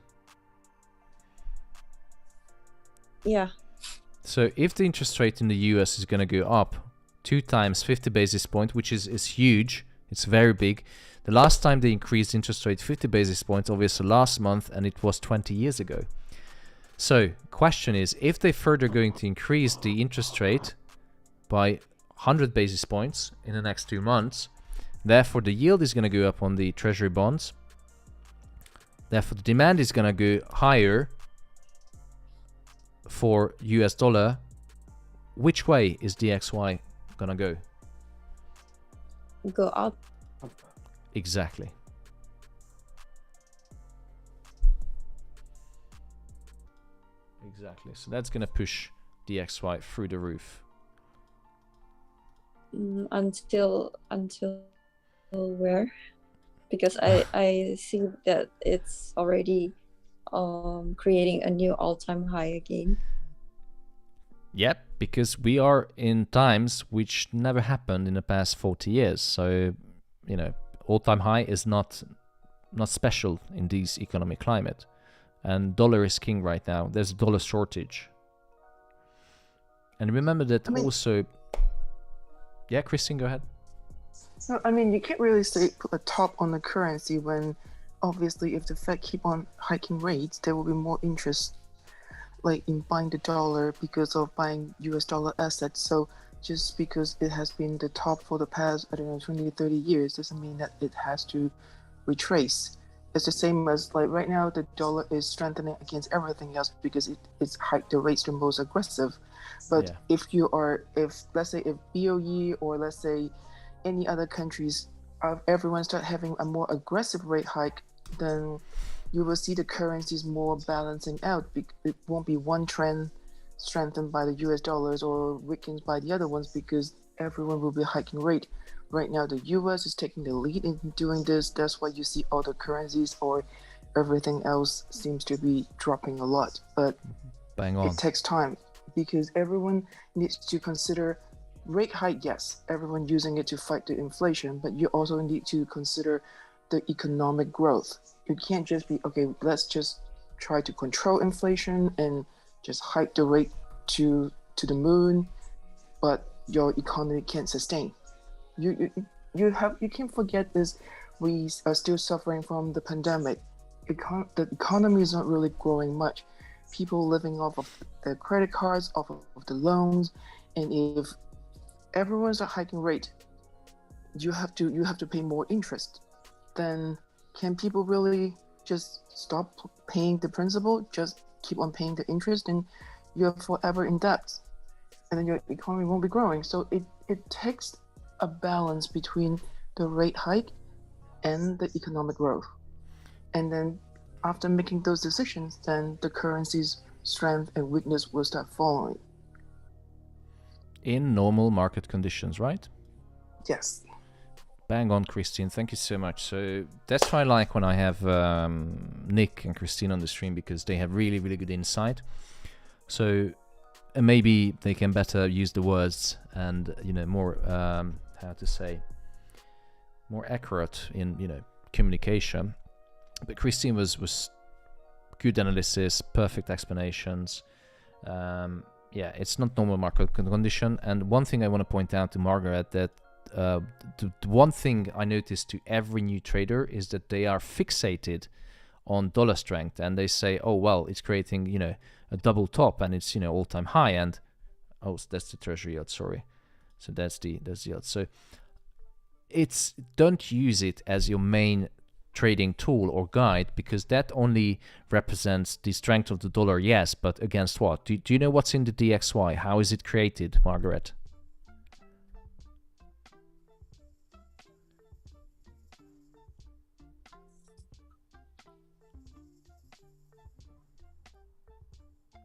Yeah. So if the interest rate in the US is going to go up 2 times 50 basis points, which is huge, it's very big. The last time they increased interest rate 50 basis points, obviously last month, and it was 20 years ago. So question is, if they further going to increase the interest rate by 100 basis points in the next 2 months, therefore the yield is going to go up on the treasury bonds. Therefore the demand is going to go higher for US dollar. Which way is DXY gonna go? Go up. Exactly. Exactly. So that's gonna push DXY through the roof. Until where? Because I see that it's already creating a new all-time high again. Yep, because we are in times which never happened in the past 40 years. So, you know, all-time high is not special in this economic climate. And dollar is king right now. There's a dollar shortage. And remember that also... Yeah, Christine, go ahead. No, I mean, you can't really say put a top on the currency when obviously if the Fed keep on hiking rates, there will be more interest like in buying the dollar because of buying US dollar assets. So just because it has been the top for the past, I don't know, 20 to 30 years doesn't mean that it has to retrace. It's the same as like right now the dollar is strengthening against everything else because it's hiked the rates the most aggressive. But if let's say if BOE or let's say any other countries, everyone start having a more aggressive rate hike, then you will see the currencies more balancing out. It won't be one trend strengthened by the US dollars or weakened by the other ones because everyone will be hiking rate. Right now, the US is taking the lead in doing this. That's why you see all the currencies or everything else seems to be dropping a lot. But bang on. It takes time because everyone needs to consider rate hike. Yes, everyone using it to fight the inflation, but you also need to consider the economic growth. You can't just be, okay, let's just try to control inflation and just hike the rate to the moon, but your economy can't sustain. You can't forget this. We are still suffering from the pandemic. The economy is not really growing much. People living off of their credit cards, off of the loans, and if everyone's a hiking rate, you have to pay more interest. Then can people really just stop paying the principal, just keep on paying the interest, and you're forever in debt, and then your economy won't be growing. So it takes a balance between the rate hike and the economic growth. And then after making those decisions, then the currency's strength and weakness will start following. In normal market conditions, right? Yes. Bang on, Christine. Thank you so much. So that's why I like when I have Nick and Christine on the stream, because they have really, really good insight. So maybe they can better use the words and, you know, more, how to say, more accurate in, you know, communication. But Christine was good analysis, perfect explanations. Yeah, it's not normal market condition. And one thing I want to point out to Margaret, that the one thing I noticed to every new trader is that they are fixated on dollar strength, and they say, oh well, it's creating, you know, a double top and it's, you know, all-time high, and oh, that's the treasury yield, sorry. So that's the yield. So it's, don't use it as your main trading tool or guide, because that only represents the strength of the dollar, yes, but against what? Do you know what's in the DXY? How is it created, Margaret?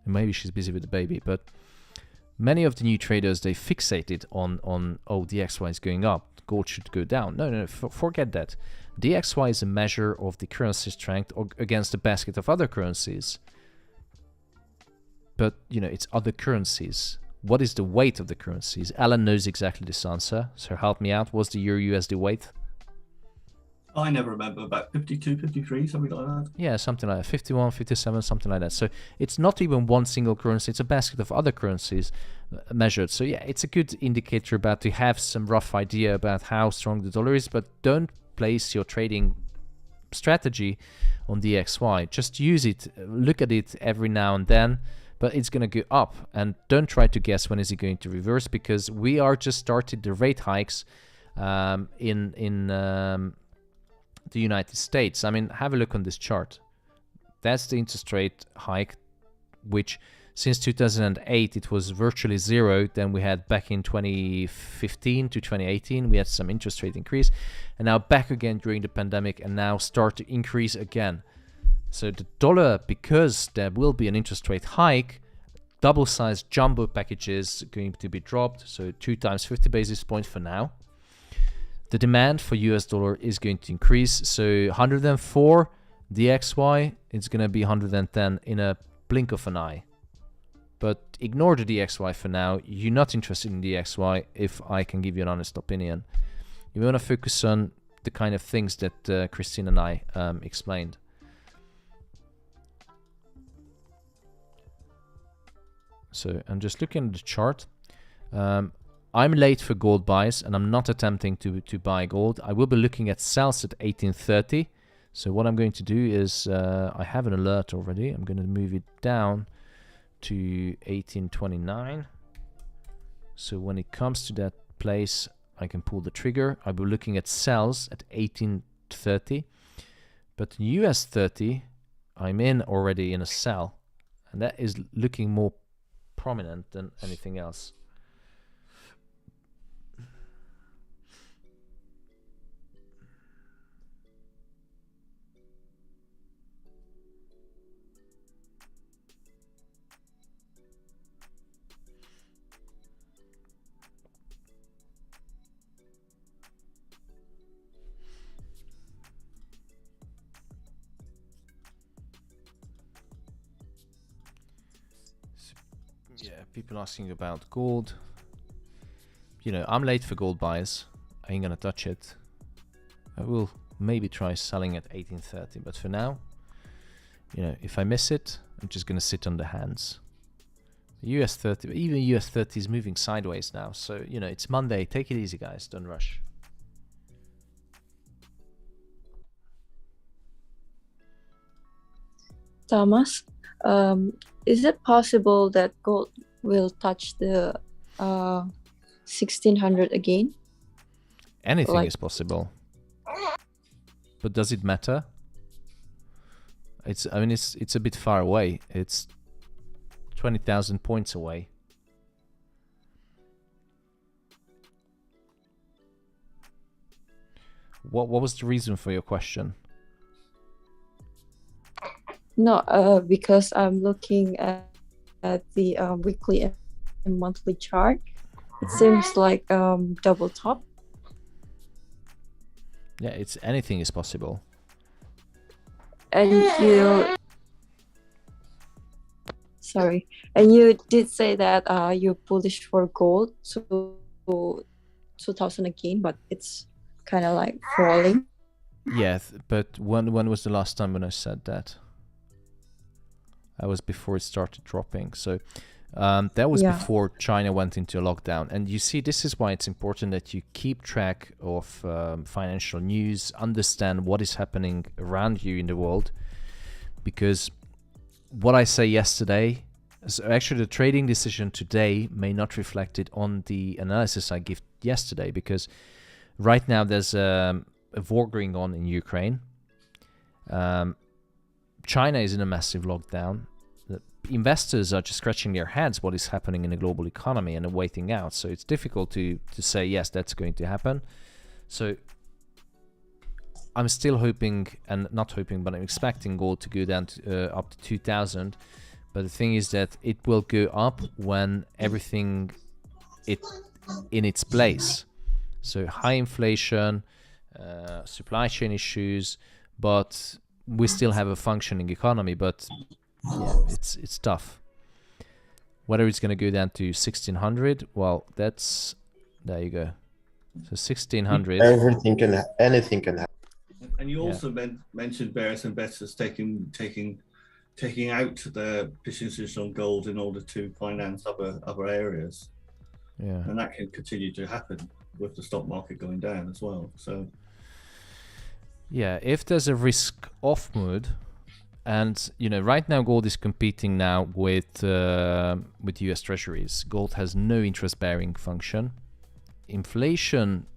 Maybe she's busy with the baby, but many of the new traders, they fixated on oh, DXY is going up, gold should go down. No, forget that. DXY is a measure of the currency strength against a basket of other currencies. But, you know, it's other currencies. What is the weight of the currencies? Alan knows exactly this answer, so help me out. What's the Euro USD weight? I never remember, about 52, 53, something like that. Yeah, something like that. 51, 57, something like that. So it's not even one single currency, it's a basket of other currencies measured. So yeah, it's a good indicator about to have some rough idea about how strong the dollar is, but don't place your trading strategy on DXY. Just use it, look at it every now and then, but it's going to go up. And don't try to guess when is it going to reverse, because we are just started the rate hikes in the United States. I mean, have a look on this chart. That's the interest rate hike, which since 2008 it was virtually zero. Then we had back in 2015 to 2018 we had some interest rate increase, and now back again during the pandemic, and now start to increase again. So the dollar, because there will be an interest rate hike, double-sized jumbo packages going to be dropped, so 2 times 50 basis points for now. The demand for US dollar is going to increase. So 104 DXY, it's going to be 110 in a blink of an eye. But ignore the DXY for now. You're not interested in DXY, if I can give you an honest opinion. You want to focus on the kind of things that Christine and I explained. So I'm just looking at the chart. I'm late for gold buys, and I'm not attempting to buy gold. I will be looking at sells at 1830. So what I'm going to do is, I have an alert already. I'm going to move it down to 1829. So when it comes to that place, I can pull the trigger. I'll be looking at sells at 1830. But US 30, I'm in already in a sell. And that is looking more prominent than anything else. Yeah, people asking about gold. You know, I'm late for gold buys. I ain't gonna touch it. I will maybe try selling at 1830, but for now, you know, if I miss it, I'm just gonna sit on the hands. US 30, even US 30 is moving sideways now, so you know, it's Monday. Take it easy, guys. Don't rush. Thomas, is it possible that gold will touch the 1600 again? Anything is possible. But does it matter? I mean, it's a bit far away. It's 20,000 points away. What was the reason for your question? No, because I'm looking at the weekly and monthly chart. It seems like double top. Yeah, it's anything is possible. And you did say that you're bullish for gold to 2000 again, but it's kind of like falling. Yeah, but when was the last time when I said that? That was before it started dropping. So that was before China went into a lockdown. And you see, this is why it's important that you keep track of financial news, understand what is happening around you in the world. Because what I say yesterday, so actually the trading decision today may not reflect it on the analysis I give yesterday. Because right now there's a war going on in Ukraine. China is in a massive lockdown. The investors are just scratching their heads what is happening in the global economy and waiting out. So it's difficult to say, yes, that's going to happen. So I'm still hoping, and not hoping, but I'm expecting gold to go down to, up to 2000. But the thing is that it will go up when everything in its place. So high inflation, supply chain issues, but we still have a functioning economy. But yeah, it's tough. Whether it's going to go down to 1600, well, that's, there you go. So 1600. Anything can happen. And you also mentioned various investors taking out their positions on gold in order to finance other areas. Yeah. And that can continue to happen with the stock market going down as well. So yeah, if there's a risk off mood, and you know, right now gold is competing now with US treasuries. Gold has no interest bearing function. Inflation,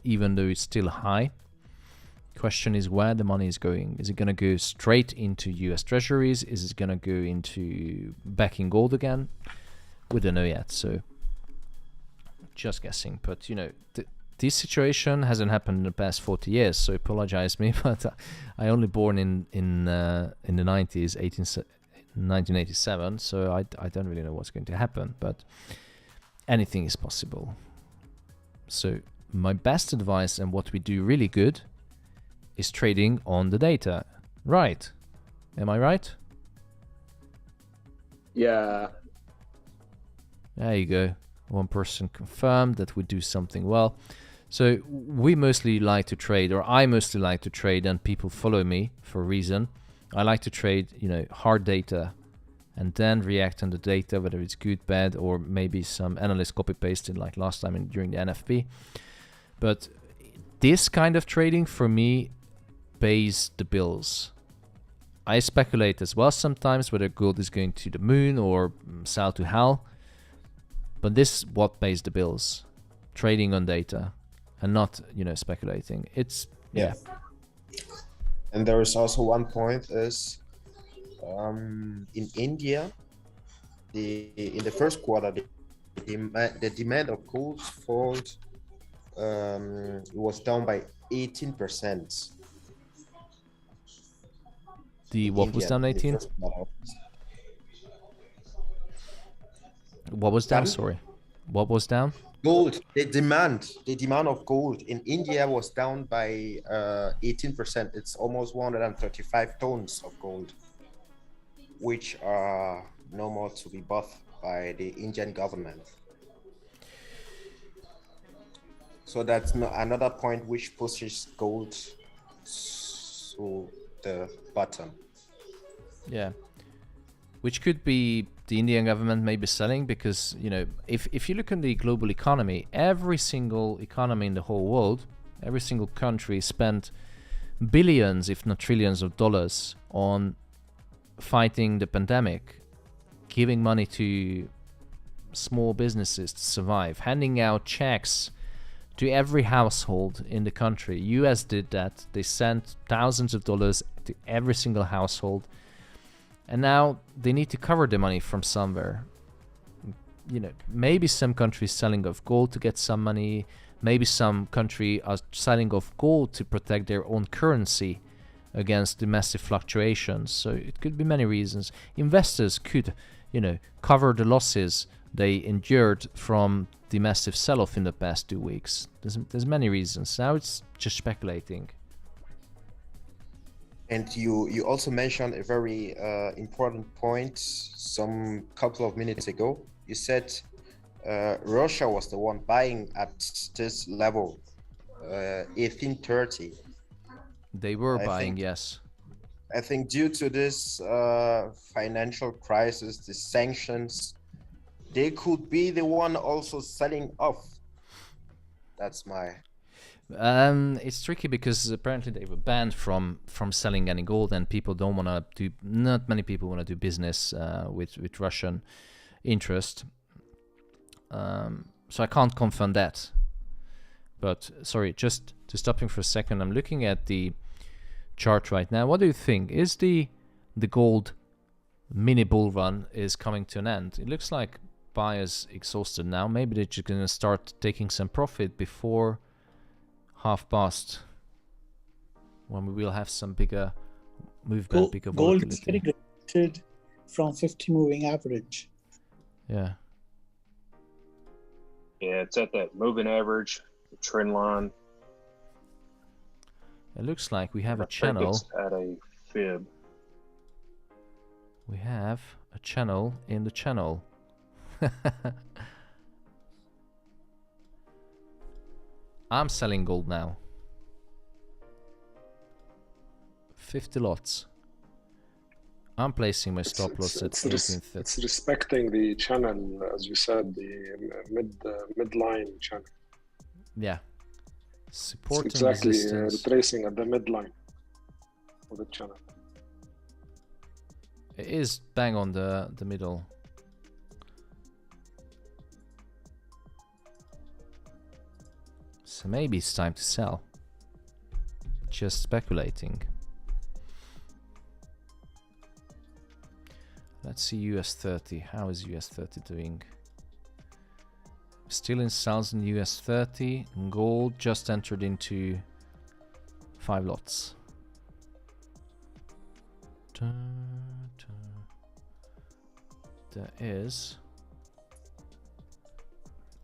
even though it's still high, question is where the money is going. Is it going to go straight into US treasuries? Is it going to go into backing gold again? We don't know yet, so just guessing. But you know, this situation hasn't happened in the past 40 years, so apologize me, but I only born in the 90s, 1987, so I don't really know what's going to happen, but anything is possible. So my best advice, and what we do really good, is trading on the data. Right? Am I right? Yeah. There you go. One person confirmed that we do something well. So we mostly like to trade, or I mostly like to trade, and people follow me for a reason. I like to trade, hard data and then react on the data, whether it's good, bad, or maybe some analyst copy-pasted like last time during the NFP. But this kind of trading for me pays the bills. I speculate as well sometimes whether gold is going to the moon or south to hell. But this is what pays the bills. Trading on data and not, speculating. It's, yeah. And there is also one point is in India, in the first quarter, the demand of gold was down by 18%. What was down 18? What was down? Sorry. What was down? Gold. The demand of gold in India was down by 18%. It's almost 135 tons of gold, which are no more to be bought by the Indian government. So that's another point which pushes gold to the bottom. Yeah, which could be the Indian government maybe selling, because if you look at the global economy, every single economy in the whole world, every single country spent billions, if not trillions of dollars on fighting the pandemic, giving money to small businesses to survive, handing out checks to every household in the country. US did that. They sent thousands of dollars to every single household. And now they need to cover the money from somewhere. Maybe some countries selling off gold to get some money. Maybe some country are selling off gold to protect their own currency against the massive fluctuations. So it could be many reasons. Investors could, cover the losses they endured from the massive sell-off in the past 2 weeks. There's many reasons. Now it's just speculating. And you also mentioned a very important point some couple of minutes ago. You said Russia was the one buying at this level, 1830. They were buying, yes. I think due to this financial crisis, the sanctions, they could be the one also selling off. That's my... It's tricky because apparently they were banned from selling any gold, and people don't want to do. Not many people want to do business with Russian interest. So I can't confirm that. But sorry, just to stop you for a second, I'm looking at the chart right now. What do you think? Is the gold mini bull run is coming to an end? It looks like buyers exhausted now. Maybe they're just gonna start taking some profit before 1/2 when we will have some bigger movement, bigger volatility. Gold is getting rejected from 50 moving average. Yeah. Yeah, it's at that moving average, the trend line. It looks like we have a I think channel. it's at a fib. We have a channel in the channel. I'm selling gold now. 50 lots. I'm placing my stop loss at 1830. It's respecting the channel, as you said, the midline channel. Yeah. Supporting It's exactly resistance. retracing at the midline of the channel. It is bang on the middle. So maybe it's time to sell. Just speculating. Let's see US 30. How is US 30 doing? Still in sales in US 30. Gold just entered into 5 lots. There is.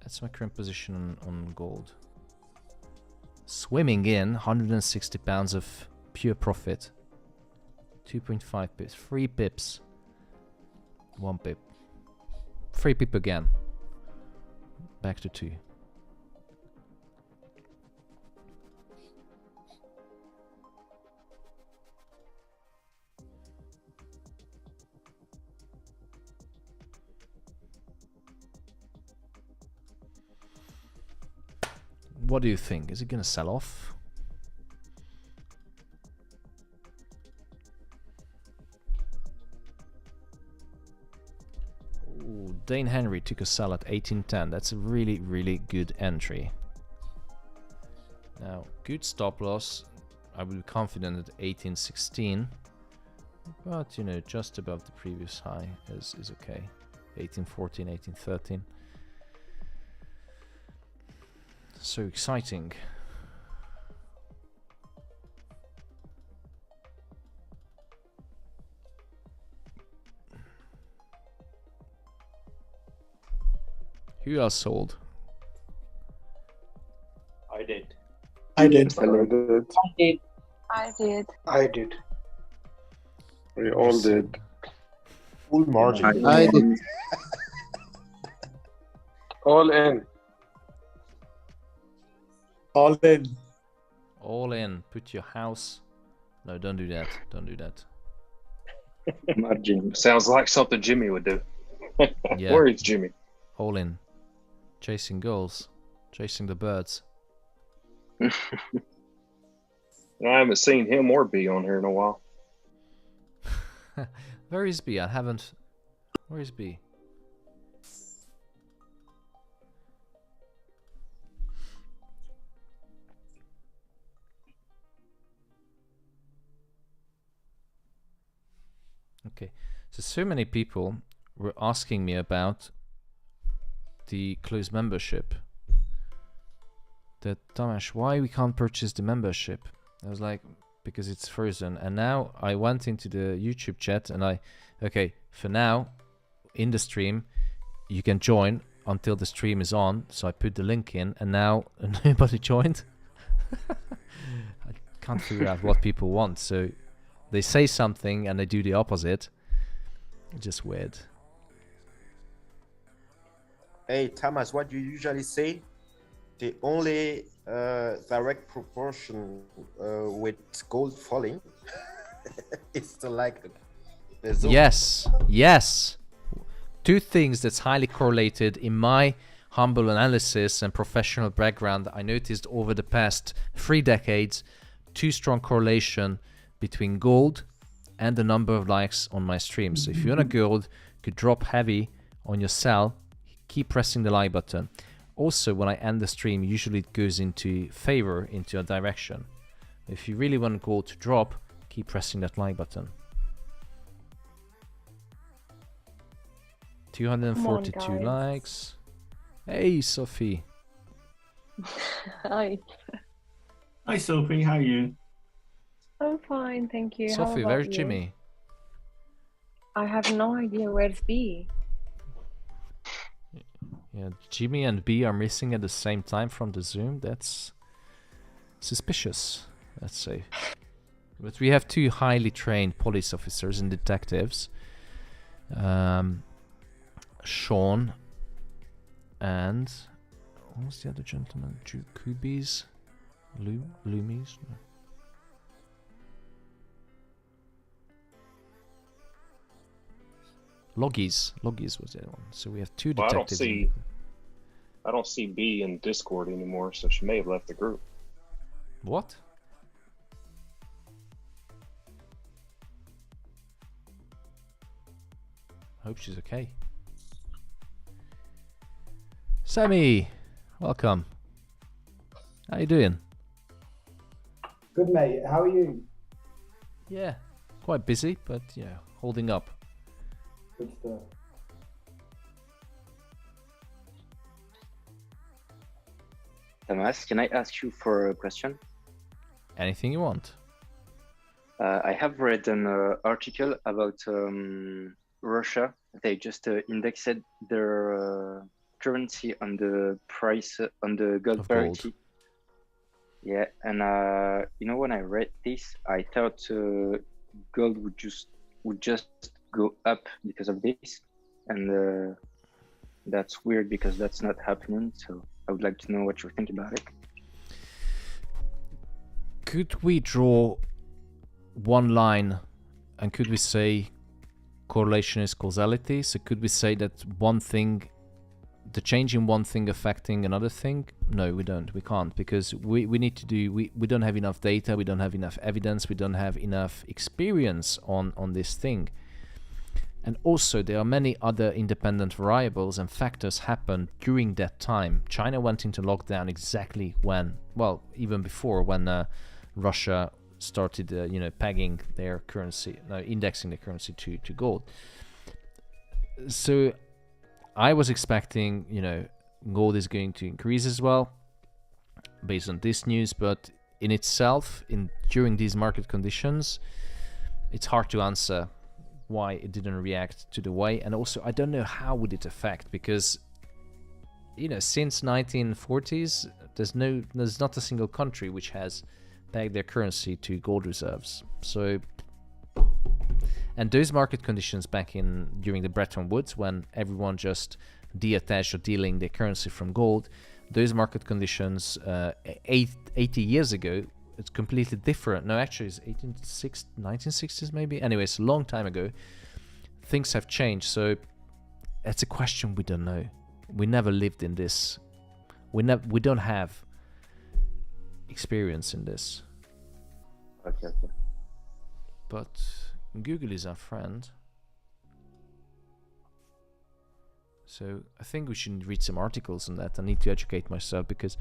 That's my current position on gold. Swimming in 160 pounds of pure profit. 2.5 pips. 3 pips. 1 pip. 3 pip again. back to 2. What do you think? Is it gonna sell off? Ooh, Dane Henry took a sell at 18.10. That's a really, really good entry. Now, good stop loss. I will be confident at 18.16. But, you know, just above the previous high is okay. 18.14, 18.13. So exciting. Who else sold? I did. I did. I did. I did. I did. I did. We all did. Full margin. I did. All in. All in. All in. Put your house. No, don't do that. Don't do that. Margin. Sounds like something Jimmy would do. Yeah. Where is Jimmy? All in. Chasing goals. Chasing the birds. I haven't seen him or B on here in a while. Where is B? I haven't. Where is B? Okay, so many people were asking me about the closed membership. That Tomasz, why we can't purchase the membership? I was like, because it's frozen. And now I went into the YouTube chat and okay, for now, in the stream, you can join until the stream is on. So I put the link in and now nobody joined. I can't figure out what people want. So they say something and they do the opposite. It's just weird. Hey, Thomas, what you usually say? The only direct proportion with gold falling is to like the zone. Yes, yes. Two things that's highly correlated in my humble analysis and professional background. I noticed over the past 3 decades, 2 strong correlation between gold and the number of likes on my streams. So if you want a gold could drop heavy on your sell, keep pressing the like button. Also, when I end the stream, usually it goes into favor, into a direction. If you really want gold to drop, keep pressing that like button. 242 likes. Hey, Sophie. Hi. Hi, Sophie. How are you? I'm fine, thank you. How Sophie, about where's you? Jimmy? I have no idea where to be. Yeah, Jimmy and B are missing at the same time from the Zoom. That's suspicious, let's say. But we have 2 highly trained police officers and detectives. Sean and what was the other gentleman? Kubies? Loomies? No. Loggies was the other one. So we have 2 Well, detectives. I don't see B in Discord anymore, so she may have left the group. What? Hope she's okay. Sammy, welcome. How you doing? Good, mate. How are you? Yeah, quite busy, but yeah, holding up. Good stuff. Thomas, can I ask you for a question? Anything you want. I have read an article about Russia. They just indexed their currency on the price on the gold parity. Yeah, and you know, when I read this, I thought gold would just go up because of this, and That's weird because that's not happening. So I would like to know what you think about it. Could we draw one line and could we say correlation is causality? So could we say that one thing, the change in one thing affecting another thing? No, we don't. We can't, because we need to do, we don't have enough data, we don't have enough evidence, we don't have enough experience on this thing. And also there are many other independent variables and factors happen during that time. China went into lockdown exactly when, well, even before, when Russia started, you know, pegging their currency, indexing the currency to gold. So I was expecting, you know, gold is going to increase as well, based on this news, but in itself, during these market conditions, it's hard to answer why it didn't react to the way. And also, I don't know how would it affect, because, you know, since 1940s, there's not a single country which has pegged their currency to gold reserves. So, and those market conditions back during the Bretton Woods, when everyone just deattached or dealing their currency from gold, those market conditions 80 years ago, it's completely different. No, actually it's 1960s maybe. Anyways, a long time ago. Things have changed, so it's a question we don't know. We never lived in this. We don't have experience in this. Okay. But Google is our friend. So I think we should read some articles on that. I need to educate myself, because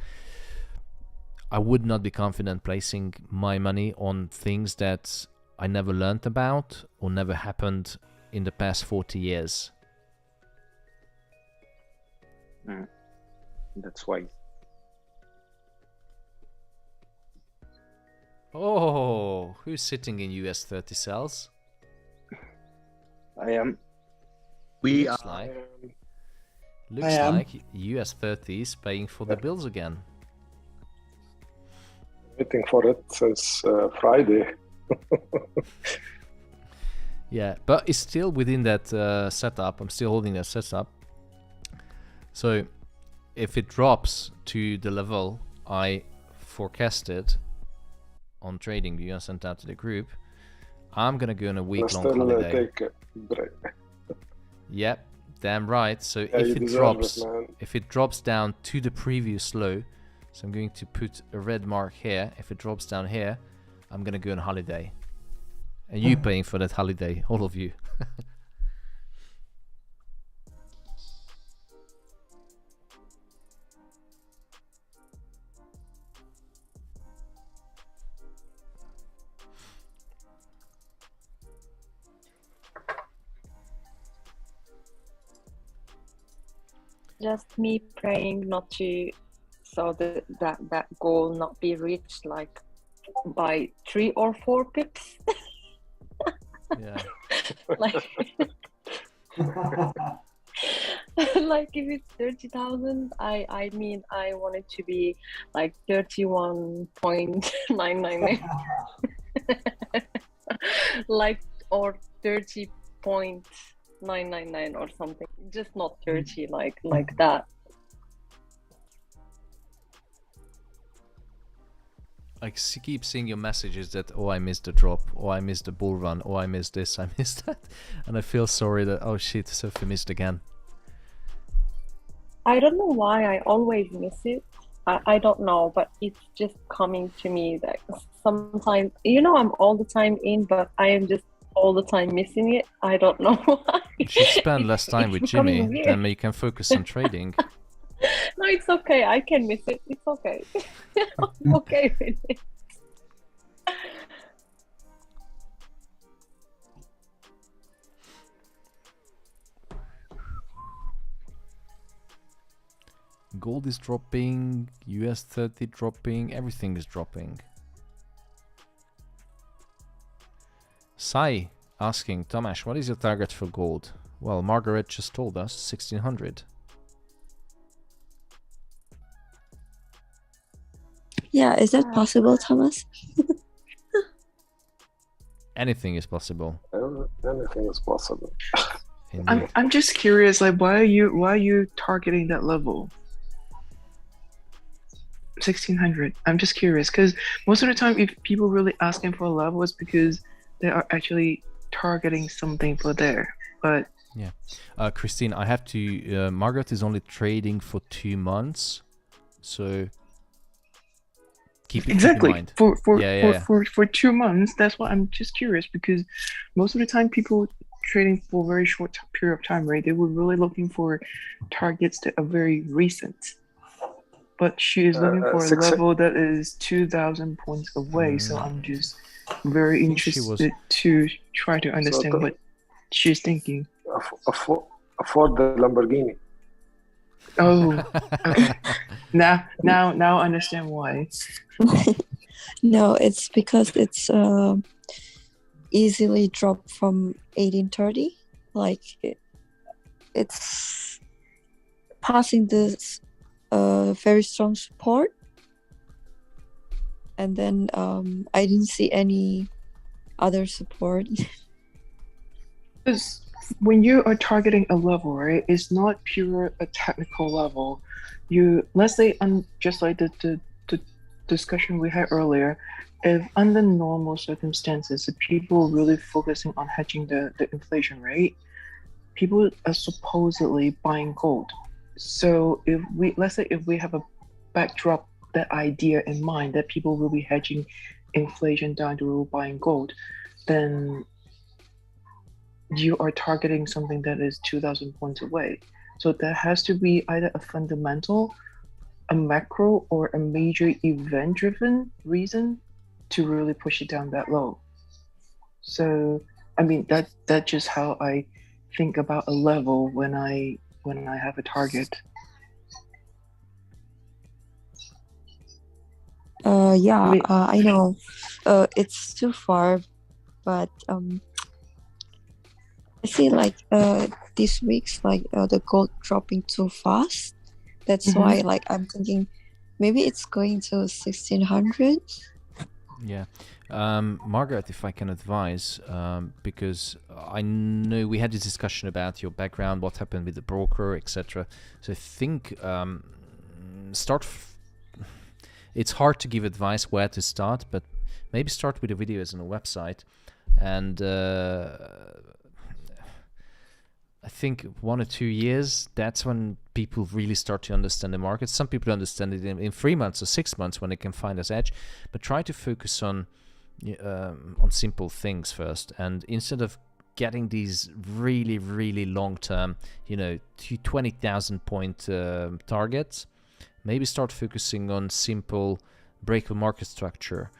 I would not be confident placing my money on things that I never learned about or never happened in the past 40 years. That's why. Oh, who's sitting in US 30 cells? I am. Looks like US 30 is paying for the bills again. Waiting for it since Friday. Yeah, but it's still within that setup. I'm still holding that setup. So if it drops to the level I forecasted on TradingView and sent out to the group, I'm gonna go on a week-long holiday. Take a break. Yep, damn right. So Yeah, if it drops down to the previous low, so I'm going to put a red mark here. If it drops down here, I'm gonna go on holiday. And you paying for that holiday, all of you. Just me praying not to, so that goal not be reached like by 3 or 4 pips. Yeah. Like like if it's 30,000, I mean I want it to be like 31.999 like, or 30.999 or something, just not 30 like that. I keep seeing your messages that, oh, I missed the drop, oh, I missed the bull run, oh, I missed this, I missed that, and I feel sorry that, oh shit, Sophie missed again. I don't know why I always miss it. I don't know, but it's just coming to me that sometimes, you know, I'm all the time in, but I am just all the time missing it. I don't know why. You should spend less time with Jimmy, then you can focus on trading. No, it's okay. I can miss it. It's okay. I'm okay with it. Gold is dropping, US 30 dropping, everything is dropping. Sai asking, Tomasz, what is your target for gold? Well, Margaret just told us 1600. Yeah, is that possible, Thomas? Anything is possible. Anything is possible. I'm just curious, like why are you targeting that level? 1600. I'm just curious because most of the time, if people really asking for a level, it's because they are actually targeting something for there. But yeah, Christine, I have to. Margaret is only trading for 2 months, so keep in mind. For 2 months. That's why I'm just curious because most of the time, people trading for a very short period of time, right? They were really looking for targets that are very recent. But she is looking for a level that is 2,000 points away. So I'm just very interested to try to understand what she's thinking. Afford the Lamborghini. Oh, okay. now I understand why. No, it's because it's easily dropped from 1830. Like it's passing this very strong support, and then I didn't see any other support. Because when you are targeting a level, right, it's not pure a technical level. Let's say just like the discussion we had earlier, if under normal circumstances, the people really focusing on hedging the inflation rate, people are supposedly buying gold. So let's say if we have a backdrop, that idea in mind that people will be hedging inflation down to buying gold, then you are targeting something that is 2,000 points away. So there has to be either a fundamental, a macro, or a major event-driven reason to really push it down that low. So I mean that's just how I think about a level when I have a target. I know it's too far, but I see like these weeks like the gold dropping too fast. That's why like I'm thinking maybe it's going to 1600. Yeah. Margaret, if I can advise, because I know we had this discussion about your background, what happened with the broker, etc. So I think it's hard to give advice where to start, but maybe start with the videos on the website. And I think 1 or 2 years, that's when people really start to understand the market. Some people understand it in 3 months or 6 months when they can find this edge, but try to focus on simple things first. And instead of getting these really, really long-term, 20,000 point targets, maybe start focusing on simple break of market structure,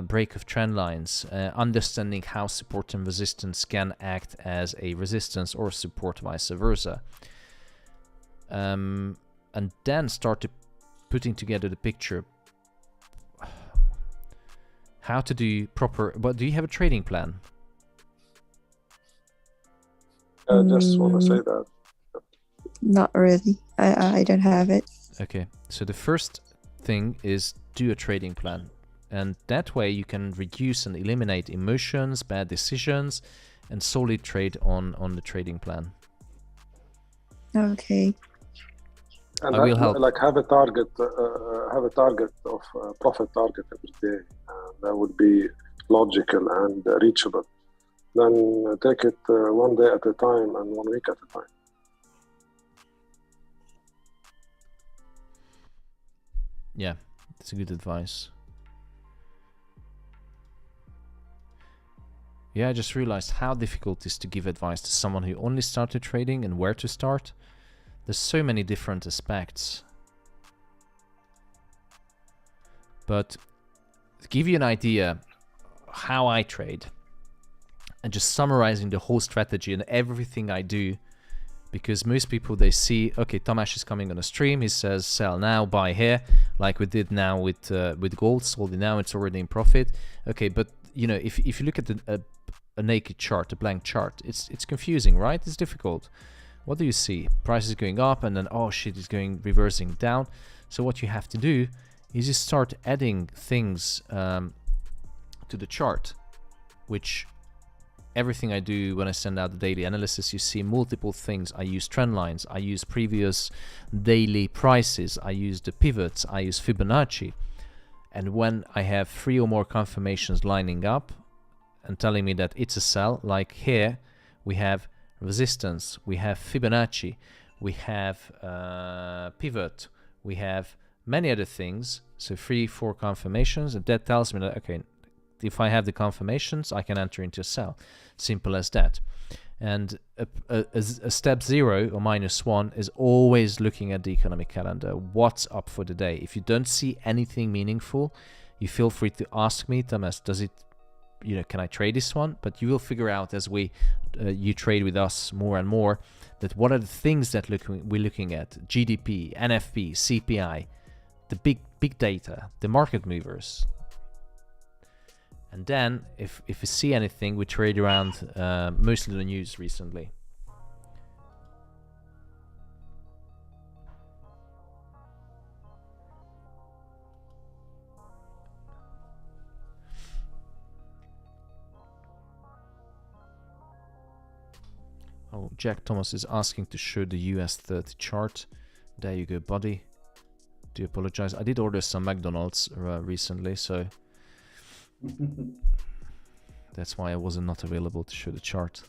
break of trend lines, understanding how support and resistance can act as a resistance or support, vice versa. And then start putting together the picture. How to do proper... But do you have a trading plan? I just want to say that. Not really. I don't have it. Okay, so the first thing is do a trading plan. And that way you can reduce and eliminate emotions, bad decisions, and solely trade on the trading plan. Okay. And I will help. Like have a target of profit target every day. That would be logical and reachable. Then take it 1 day at a time and 1 week at a time. Yeah, that's a good advice. Yeah, I just realized how difficult it is to give advice to someone who only started trading and where to start. There's so many different aspects. But to give you an idea how I trade, and just summarizing the whole strategy and everything I do, because most people, they see, okay, Tomasz is coming on a stream, he says sell now, buy here, like we did now with gold, sold it now, it's already in profit. Okay, but if you look at a naked chart, a blank chart, it's confusing, right? It's difficult. What do you see? Price is going up and then, oh shit, it's reversing down. So what you have to do is you start adding things to the chart, which everything I do when I send out the daily analysis, you see multiple things. I use trend lines, I use previous daily prices, I use the pivots, I use Fibonacci. And when I have 3 or more confirmations lining up and telling me that it's a sell, like here, we have resistance, we have Fibonacci, we have pivot, we have many other things. So 3, 4 confirmations, and that tells me that, okay, if I have the confirmations, I can enter into a sell. Simple as that. And a step 0 or -1 is always looking at the economic calendar. What's up for the day? If you don't see anything meaningful, you feel free to ask me, Thomas, does it, can I trade this one? But you will figure out as you trade with us more and more, that what are the things that we're looking at? GDP, NFP, CPI, the big data, the market movers. And then, if we see anything, we trade around mostly the news recently. Oh, Jack Thomas is asking to show the US 30 chart. There you go, buddy. Do apologize. I did order some McDonald's recently, so that's why I was not available to show the chart.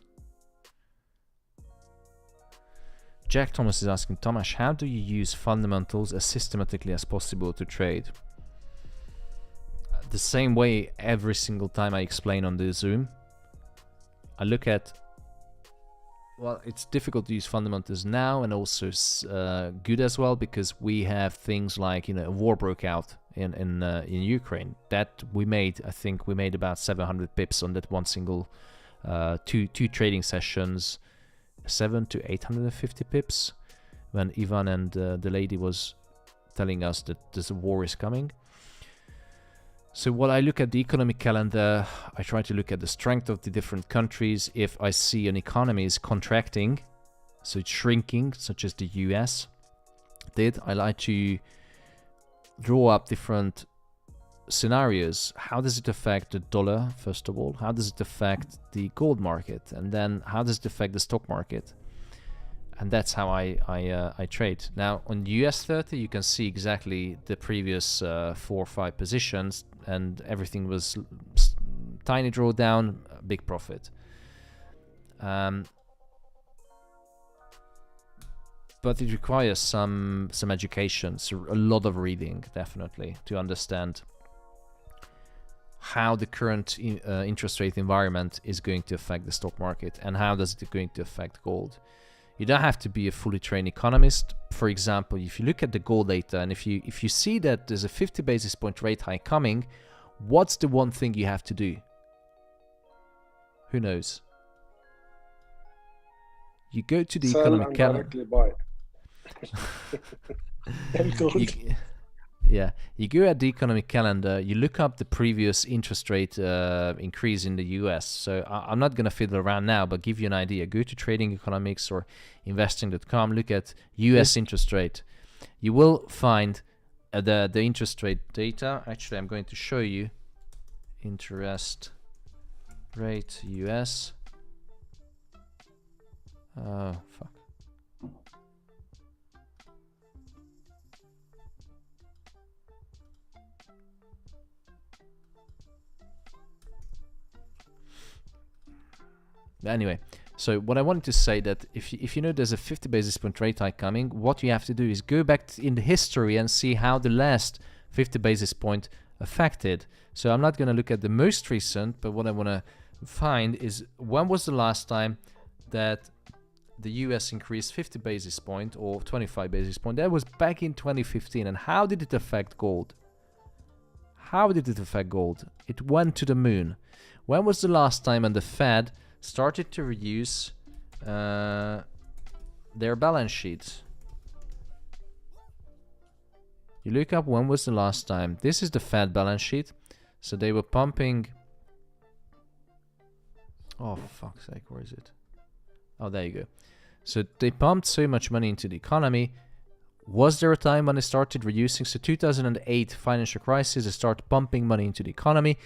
Jack Thomas is asking, Tomasz, how do you use fundamentals as systematically as possible to trade? The same way every single time I explain on the Zoom. I look at, well, it's difficult to use fundamentals now, and also good as well, because we have things like, a war broke out in Ukraine that we made. I think we made about 700 pips on that one single two trading sessions, 700 to 850 pips, when Ivan and the lady was telling us that there's a war is coming. So when I look at the economic calendar, I try to look at the strength of the different countries. If I see an economy is contracting, so it's shrinking, such as the US did, I like to draw up different scenarios. How does it affect the dollar, first of all? How does it affect the gold market? And then how does it affect the stock market? And that's how I trade. Now on US 30, you can see exactly the previous 4 or 5 positions, and everything was tiny drawdown, big profit. But it requires some education, so a lot of reading, definitely, to understand how the current interest rate environment is going to affect the stock market, and how does it going to affect gold. You don't have to be a fully trained economist. For example, if you look at the gold data, and if you see that there's a 50 basis point rate hike coming, what's the one thing you have to do? Who knows? You go to the Sell economic calendar. directly buy. You go at the economic calendar, you look up the previous interest rate increase in the US. So I'm not going to fiddle around now, but give you an idea. Go to Trading Economics or investing.com, look at US interest rate. You will find the interest rate data. Actually, I'm going to show you interest rate US. Oh, fuck. Anyway, so what I wanted to say that if you know there's a 50 basis point rate hike coming, what you have to do is go back in the history and see how the last 50 basis point affected. So I'm not going to look at the most recent, but what I want to find is when was the last time that the US increased 50 basis point or 25 basis point. That was back in 2015. And how did it affect gold? How did it affect gold? It went to the moon. When was the last time when the Fed started to reduce their balance sheets? You look up when was the last time. This is the Fed balance sheet. So they were pumping. Oh, for fuck's sake, where is it? Oh, there you go. So they pumped so much money into the economy. Was there a time when they started reducing? So 2008 financial crisis, they started pumping money into the economy.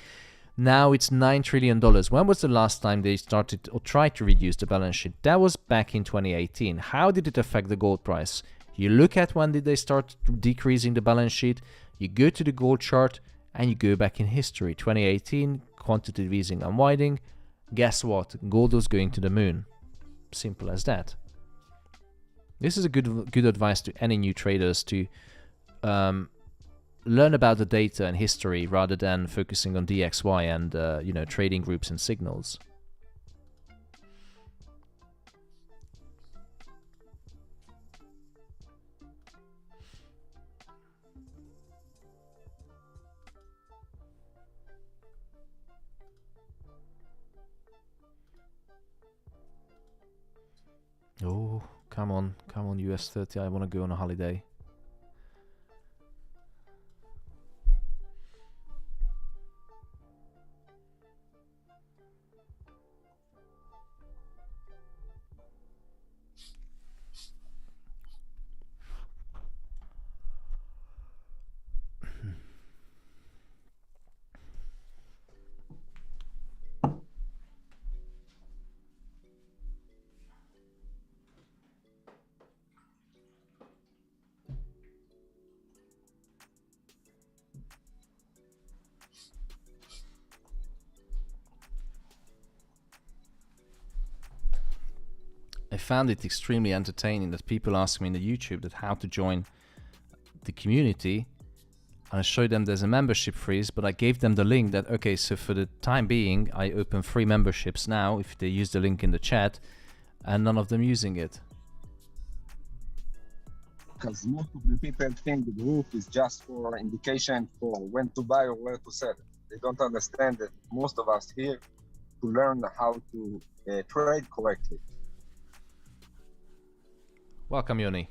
Now it's $9 trillion. When was the last time they started or tried to reduce the balance sheet? That was back in 2018. How did it affect the gold price? You look at when did they start decreasing the balance sheet, you go to the gold chart, and you go back in history. 2018, quantitative easing unwinding. Guess what? Gold was going to the moon. Simple as that. This is a good advice to any new traders to learn about the data and history rather than focusing on DXY and trading groups and signals. Oh, come on, US 30, I want to go on a holiday. I found it extremely entertaining that people ask me in the YouTube that how to join the community, and I showed them there's a membership freeze, but I gave them the link that, okay, so for the time being, I open free memberships now if they use the link in the chat, and none of them using it. Because most of the people think the group is just for indication for when to buy or where to sell. They don't understand that most of us here to learn how to trade correctly. Welcome, Yoni.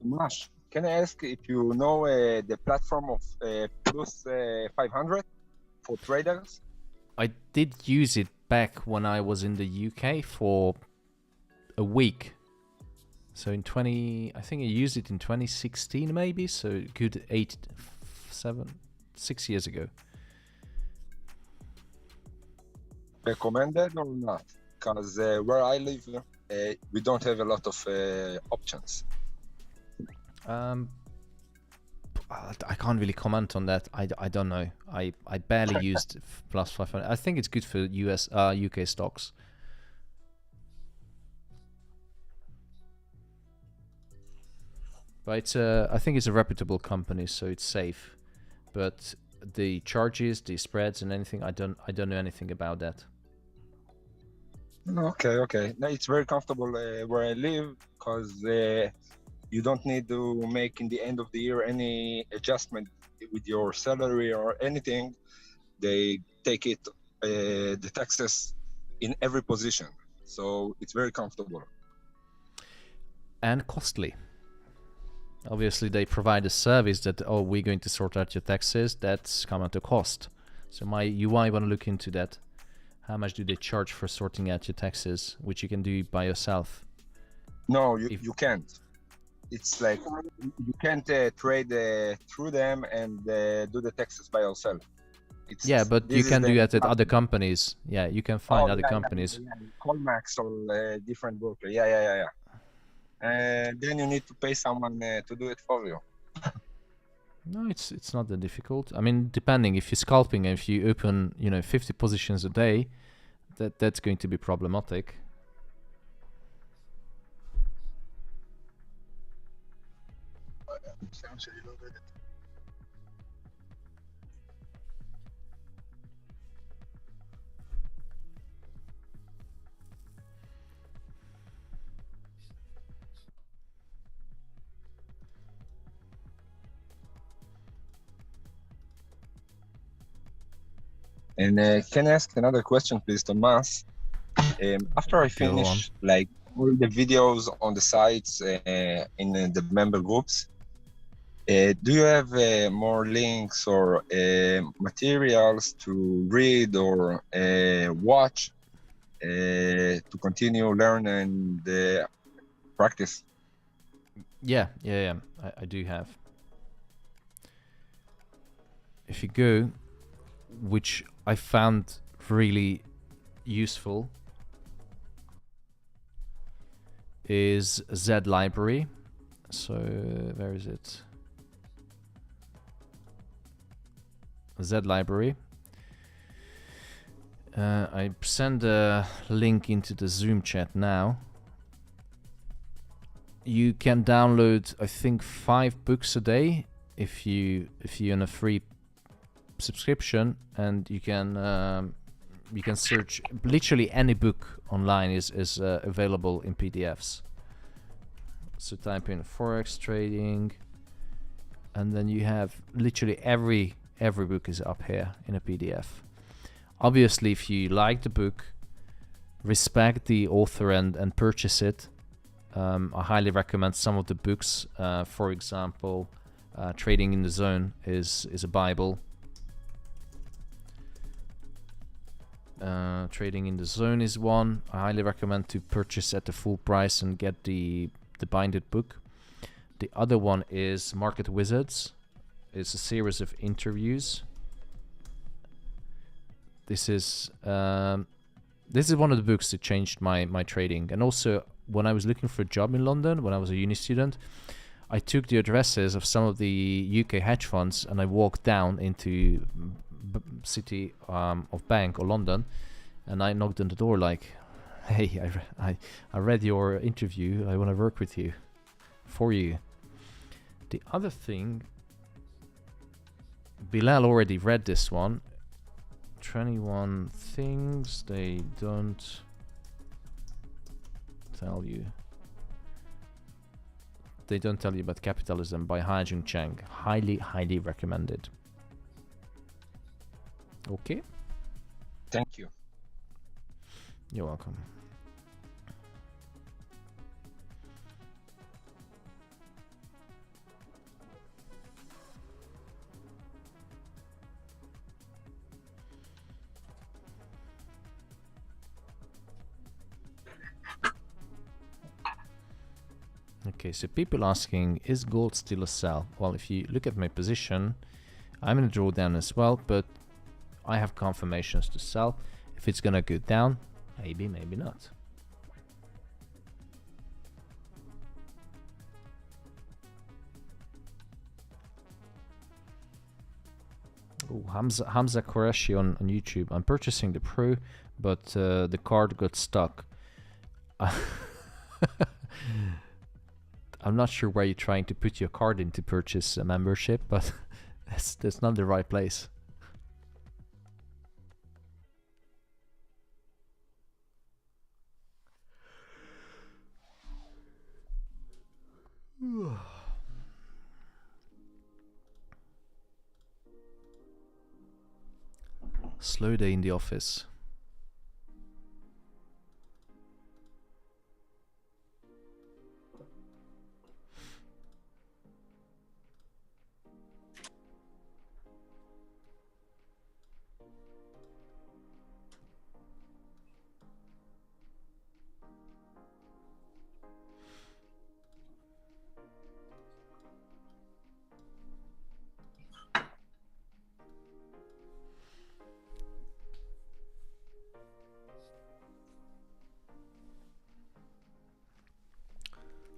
Mash, can I ask if you know the platform of Plus 500 for traders? I did use it back when I was in the UK for a week. So in I think I used it in 2016 maybe, so good 6 years ago. Recommended or not? Because where I live, we don't have a lot of options. I can't really comment on that. I don't know. I barely used Plus 500. I think it's good for UK stocks. But it's I think it's a reputable company, so it's safe. But the charges, the spreads, and anything, I don't know anything about that. Okay. No, it's very comfortable where I live because you don't need to make in the end of the year any adjustment with your salary or anything. They take it the taxes in every position, so it's very comfortable and costly. Obviously, they provide a service that, oh, we're going to sort out your taxes. That's come at a cost. So you might want to look into that. How much do they charge for sorting out your taxes, which you can do by yourself? No, you can't. It's like you can't trade through them and do the taxes by yourself. Yeah, but you can do that at other companies. Yeah, you can find other companies. Colmax or different broker. Yeah. Then you need to pay someone to do it for you. No, it's not that difficult. I mean, depending if you're scalping and if you open 50 positions a day, that's going to be problematic. And can I ask another question, please, Thomas? After I finish all the videos on the sites in the member groups, Do you have more links or materials to read or watch to continue learning the practice? Yeah, I do have. If you go, which I found really useful, is Z library. So where is it? Z library. I send a link into the Zoom chat now. You can download, I think, 5 books a day if you're on a free subscription, and you can search literally any book online is available in PDFs. So type in forex trading, and then you have literally every book is up here in a PDF. Obviously, if you like the book, respect the author and purchase it. I highly recommend some of the books. For example, Trading in the Zone is a Bible. Trading in the Zone is one. I highly recommend to purchase at the full price and get the binded book. The other one is Market Wizards. It's a series of interviews. This is one of the books that changed my trading. And also, when I was looking for a job in London, when I was a uni student, I took the addresses of some of the UK hedge funds and I walked down into city of Bank or London, and I knocked on the door like, hey, I read your interview, I want to work with you, for you. The other thing, Bilal already read this one, 21 things they don't tell you. They don't tell you about capitalism by Ha-Joon Chang. Highly recommended. Okay. Thank you. You're welcome. Okay, so people asking, is gold still a sell? Well, if you look at my position, I'm in a drawdown as well, but I have confirmations to sell. If it's gonna go down, maybe not. Oh, Hamza Qureshi on YouTube. I'm purchasing the Pro, but the card got stuck. I'm not sure where you're trying to put your card in to purchase a membership, but that's not the right place. Slow day in the office.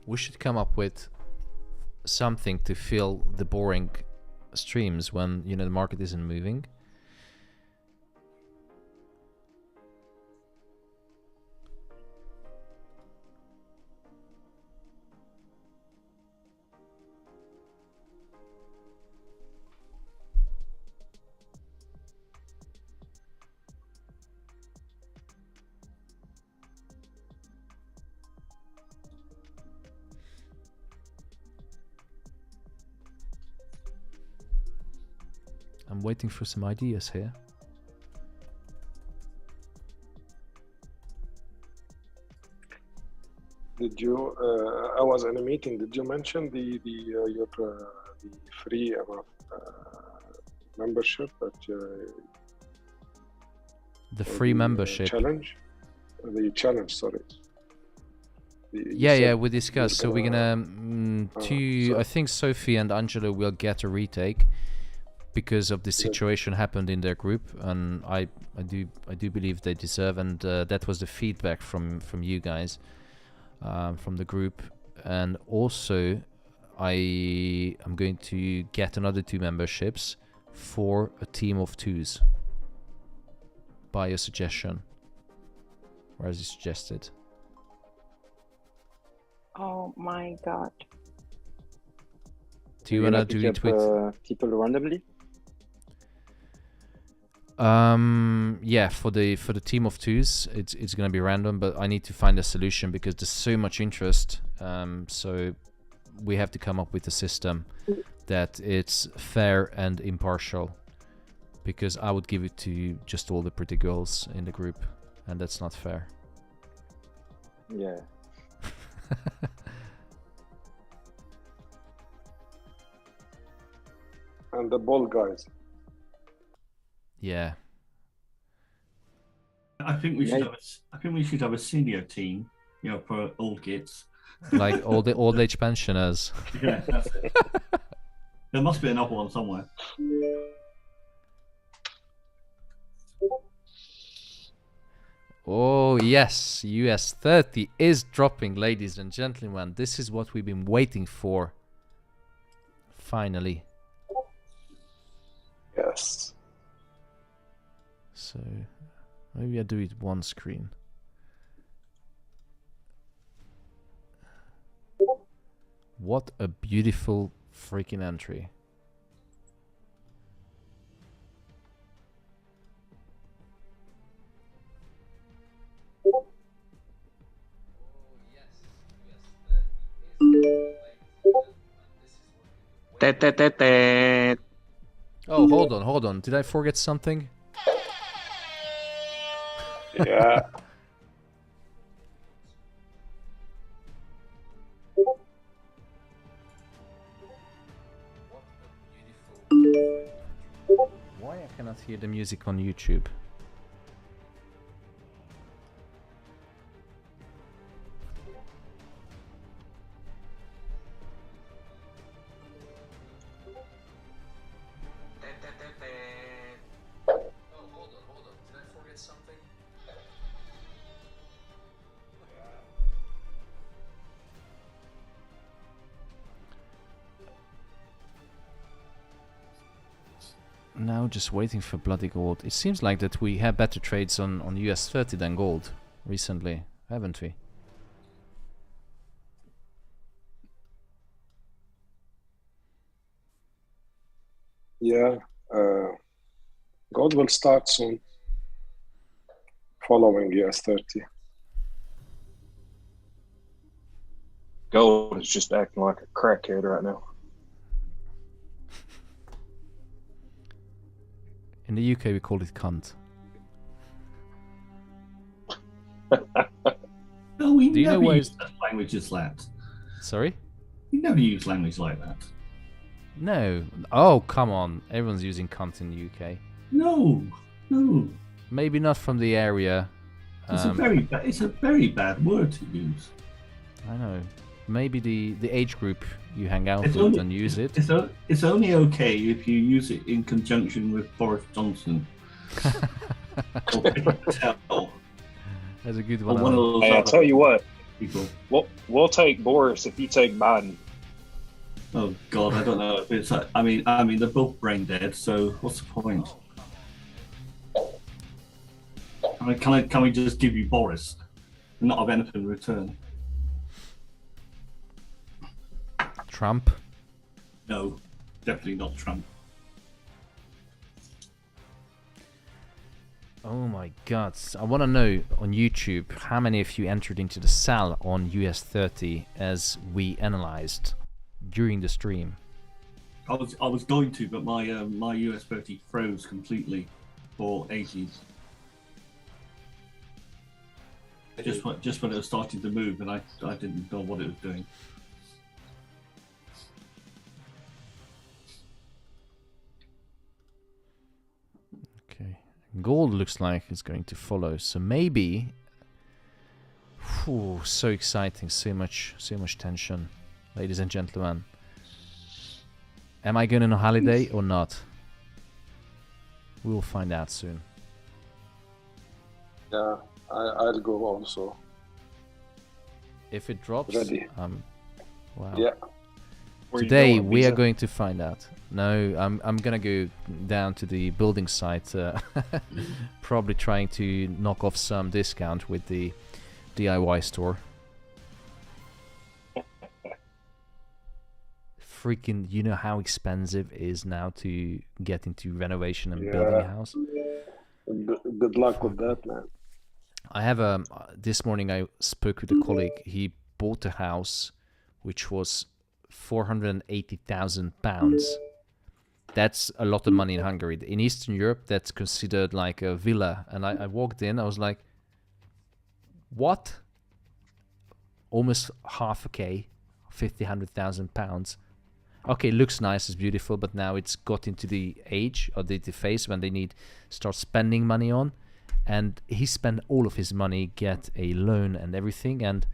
We should come up with something to fill the boring streams when, you know, the market isn't moving. I'm waiting for some ideas here. Did you? I was in a meeting. Did you mention your the free membership that the free membership challenge. The challenge, sorry. Yeah, we discussed. So we're gonna I think Sophie and Angelo will get a retake because of the situation happened in their group, and I do believe they deserve, and that was the feedback from you guys, from the group, and also I'm going to get another 2 memberships for a team of 2s by a suggestion, or as you suggested. Oh my god. Do you wanna do it with people randomly? Yeah, for the team of 2s, it's gonna be random, but I need to find a solution because there's so much interest. So we have to come up with a system that it's fair and impartial, because I would give it to just all the pretty girls in the group, and that's not fair. Yeah. And the ball guys. Yeah. I think we should have a senior team, you know, for old kids. Like all the old age pensioners. Yeah, that's it. There must be another one somewhere. Oh yes, US 30 is dropping, ladies and gentlemen. This is what we've been waiting for. Finally. Yes. So maybe I do it one screen. What a beautiful freaking entry. Oh, hold on. Did I forget something? Yeah. Why I cannot hear the music on YouTube? Now just waiting for bloody gold. It seems like that we have better trades on US 30 than gold recently, haven't we? Yeah. Gold will start soon, following US 30. Gold is just acting like a crackhead right now. In the UK we call it cunt. No, we Do you never know where use languages like that. Sorry? We never use language like that. No. Oh, come on. Everyone's using cunt in the UK. No. Maybe not from the area. It's a very bad word to use. I know. Maybe the age group you hang out with and use it. It's only okay if you use it in conjunction with Boris Johnson. Or Patel. That's a good one. One of those I'll tell you what. People. We'll take Boris if you take Biden. Oh God, I don't know if it's. I mean, they're both brain dead. So what's the point? Can we just give you Boris and not have anything in return? Trump? No, definitely not Trump. Oh my god. I want to know on YouTube how many of you entered into the sell on US 30 as we analyzed during the stream. I was going to, but my my US 30 froze completely for ages. Just when it was starting to move, and I didn't know what it was doing. Okay. Gold looks like it's going to follow. So maybe. Whew, so exciting. So much tension, ladies and gentlemen. Am I going on a holiday or not? We'll find out soon. Yeah, I'll go also. If it drops, Ready. Wow. Yeah. Today we are going to find out. No, I'm gonna go down to the building site, probably trying to knock off some discount with the DIY store. Freaking, you know how expensive it is now to get into renovation and building a house? Good luck with that, man. I have this morning I spoke with a colleague. He bought a house which was £480,000. That's a lot of money in Hungary. In Eastern Europe, that's considered like a villa. And I walked in, I was like, what? Almost half a K, £100,000. Okay, it looks nice, it's beautiful, but now it's got into the age or the phase when they start spending money on. And he spent all of his money, get a loan and everything, and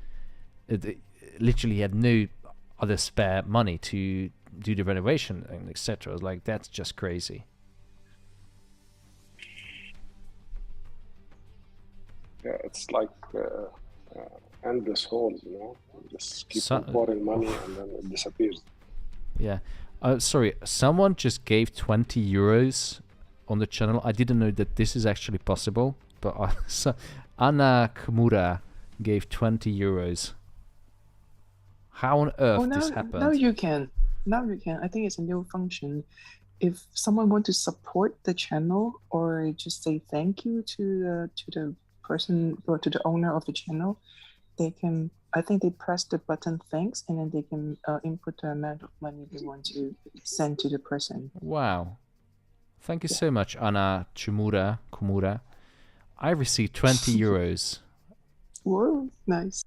literally had no other spare money to do the renovation and etc. I was like, that's just crazy. Yeah, it's like endless holes, you know. Just keep on pouring money and then it disappears. Yeah. Sorry, someone just gave 20 euros on the channel. I didn't know that this is actually possible, but Anna Kimura gave 20 euros. How on earth this happened? Now you can. Now you can. I think it's a new function. If someone wants to support the channel or just say thank you to the person or to the owner of the channel, they can. I think they press the button thanks, and then they can input the amount of money they want to send to the person. Wow. Thank you so much, Anna Kumura. I received 20 euros. Whoa, nice.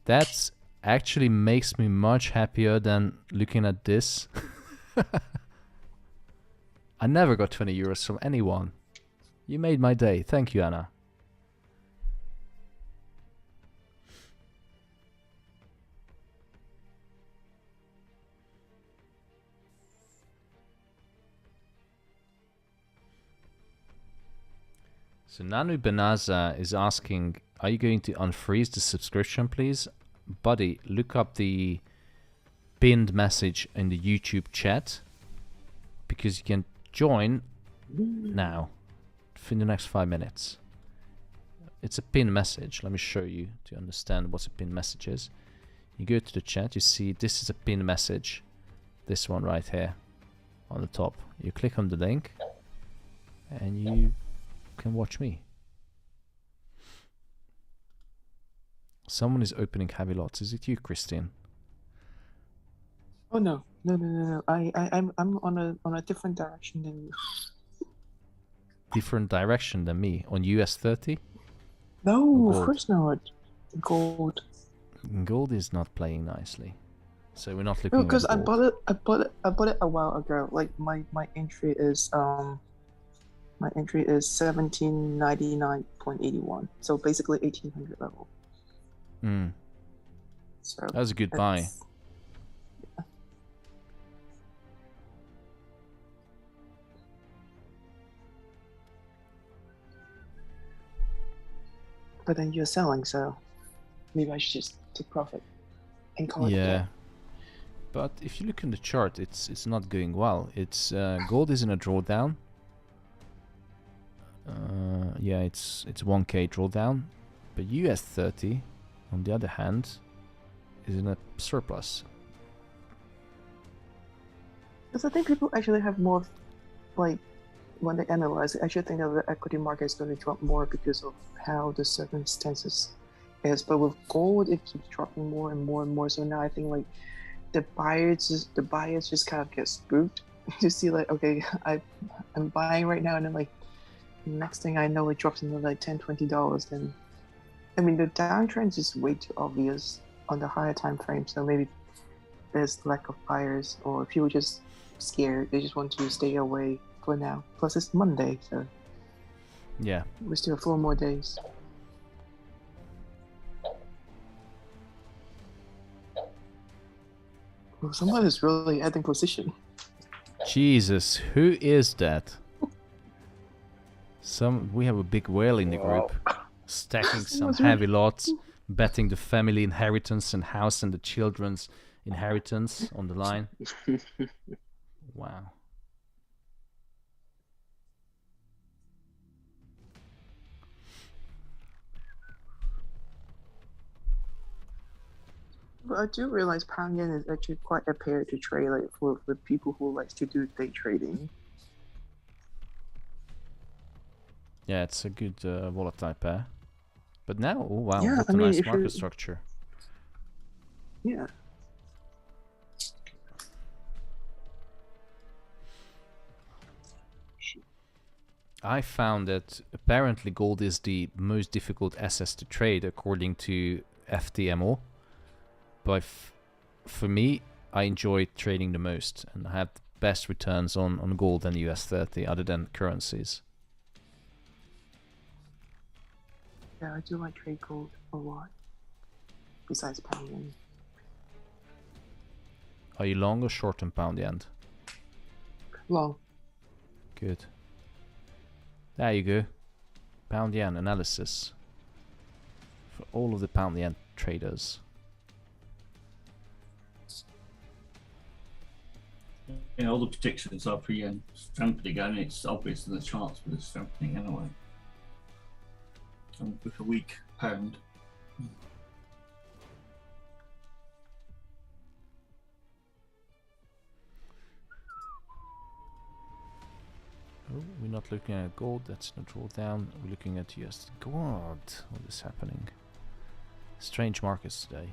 That actually makes me much happier than looking at this. I never got 20 euros from anyone. You made my day. Thank you, Anna. So Nanu Benaza is asking, are you going to unfreeze the subscription, please? Buddy, look up the pinned message in the YouTube chat, because you can join now in the next 5 minutes. It's a pinned message. Let me show you to understand what a pinned message is. You go to the chat, you see this is a pinned message. This one right here on the top. You click on the link and you can watch me. Someone is opening heavy lots. Is it you, Christine? Oh no. I'm on a different direction than you. Different direction than me on US 30? No, of course not. Gold. Gold is not playing nicely, so we're not looking. No, because at gold. I bought it a while ago. Like my entry is 1799.81. So basically 1800 level. So that was a good buy. Yeah. But then you're selling, so maybe I should just take profit and call it. Yeah, but if you look in the chart, it's not going well. It's gold is in a drawdown. Yeah, it's 1K drawdown, but US 30, on the other hand, is in a surplus. Because I think people actually have more, like, when they analyze it, I actually think that the equity market is going to drop more because of how the circumstances is. But with gold, it keeps dropping more and more and more. So now I think like the buyers just kind of get spooked to see like, okay, I'm buying right now, and then like next thing I know, it drops into like $10-20. Then I mean the downtrend is just way too obvious on the higher time frame. So maybe there's lack of buyers, or people just scared. They just want to stay away for now. Plus, it's Monday, so Yeah. we still have 4 more days. Well, someone is really adding position. Jesus, who is that? We have a big whale in the group, stacking some heavy lots, betting the family inheritance and house and the children's inheritance on the line. Wow. But I do realize pound yen is actually quite a pair to trade, like for people who likes to do day trading. Yeah, it's a good volatile pair. But now, oh wow, Yeah, what I a mean, nice if market you- structure. Yeah. I found that apparently gold is the most difficult asset to trade according to FTMO. But for me, I enjoy trading the most and I have the best returns on gold and US 30 other than currencies. Yeah, I do like trade gold a lot. Besides pound yen. Are you long or short on pound yen? Long. Good. There you go. Pound yen analysis. For all of the pound yen traders. Yeah, all the predictions are for yen strengthening, and it's obvious in the charts, but it's strengthening anyway. And with a weak pound. Oh, we're not looking at gold, that's not rolled down. We're looking at US. God, what is happening? Strange markets today.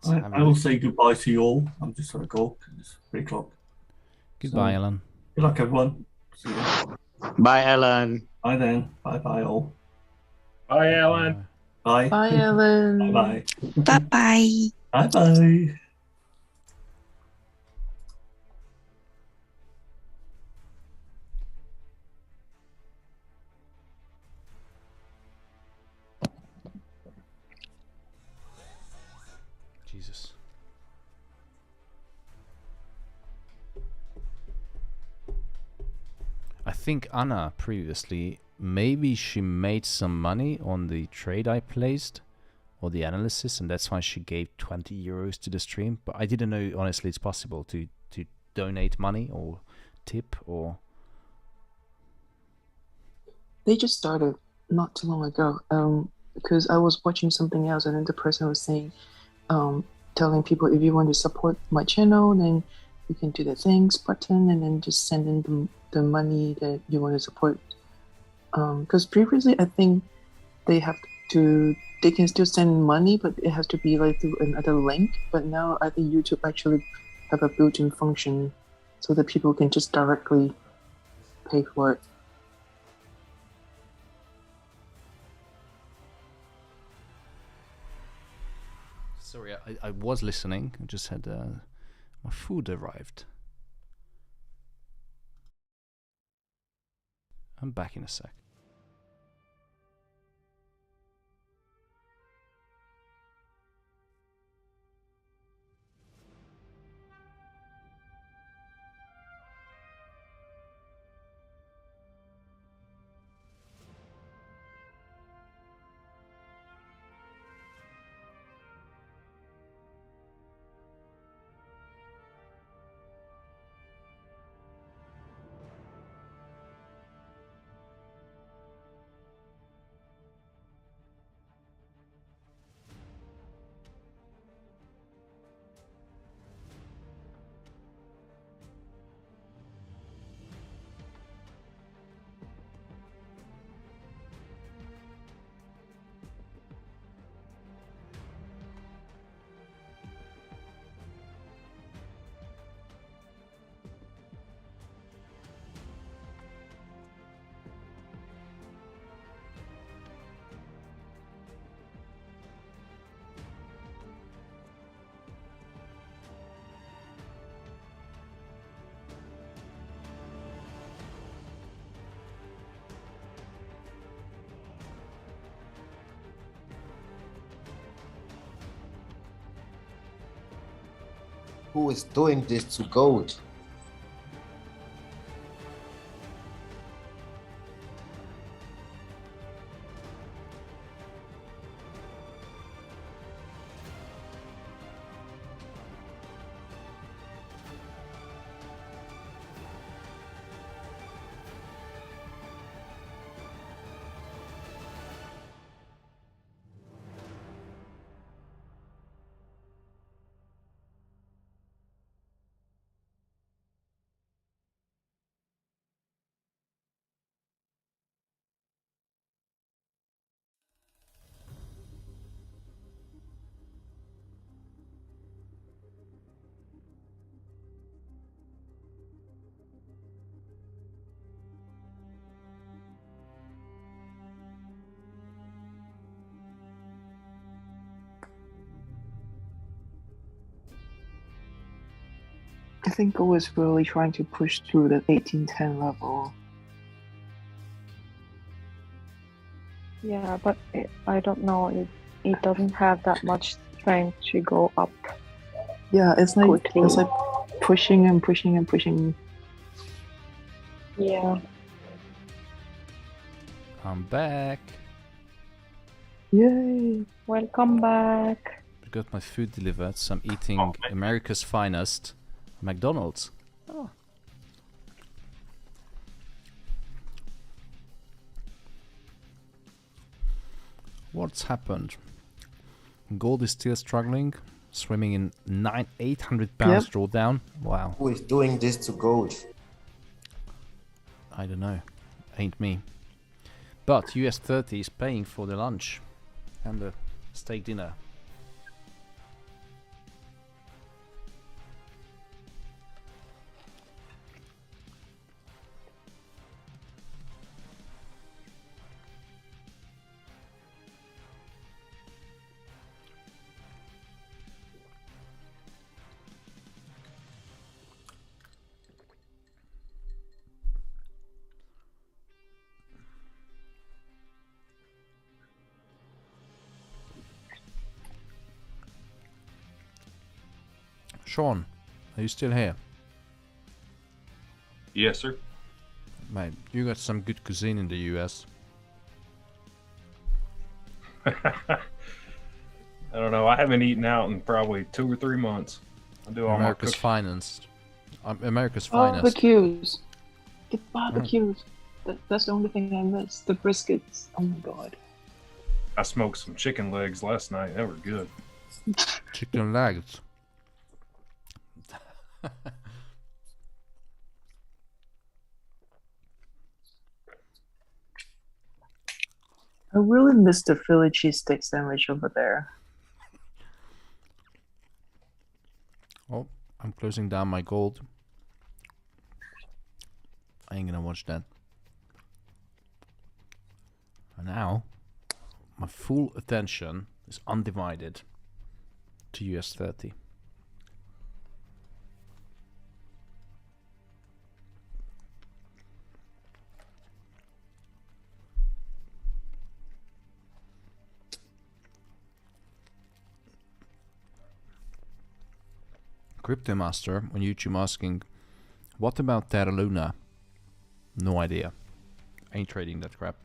I will say goodbye to you all. I'm just going to go because it's 3 o'clock. Goodbye, Alan. Good luck, everyone. See you. Bye, Alan. Bye then. Bye all. Bye, Alan. Bye. Bye, Ellen. Bye. Bye-bye. Bye. Jesus. I think Anna previously, maybe she made some money on the trade I placed or the analysis, and that's why she gave 20 euros to the stream. But I didn't know, honestly, it's possible to donate money or tip or... They just started not too long ago. Because I was watching something else, and then the person was saying, telling people if you want to support my channel, then you can do the thanks button, and then just send in the money that you want to support. Because previously, I think they can still send money, but it has to be like through another link. But now I think YouTube actually have a built-in function so that people can just directly pay for it. Sorry, I was listening. I just had my food arrived. I'm back in a sec. Who is doing this to gold? I think gold is really trying to push through the 1810 level. Yeah, but I don't know. It doesn't have that much strength to go up. Yeah, it's like quickly. it's like pushing and pushing and pushing. Yeah. I'm back. Yay! Welcome back. I got my food delivered, so I'm eating America's finest McDonald's. Oh. What's happened? Gold is still struggling, swimming in 800 pounds drawdown. Wow. Who is doing this to gold? I don't know. Ain't me. But US 30 is paying for the lunch and the steak dinner. Sean, are you still here? Yes, sir. Mate, you got some good cuisine in the US. I don't know. I haven't eaten out in probably 2 or 3 months. I do all America's my finest. America's finest. Barbecues. The barbecues. That's the only thing I miss. The briskets. Oh my god. I smoked some chicken legs last night. They were good. Chicken legs. I really miss the Philly cheesesteak sandwich over there. Oh, I'm closing down my gold. I ain't gonna watch that. And now, my full attention is undivided to US 30. Crypto Master on YouTube asking, what about Terra Luna? No idea. Ain't trading that crap.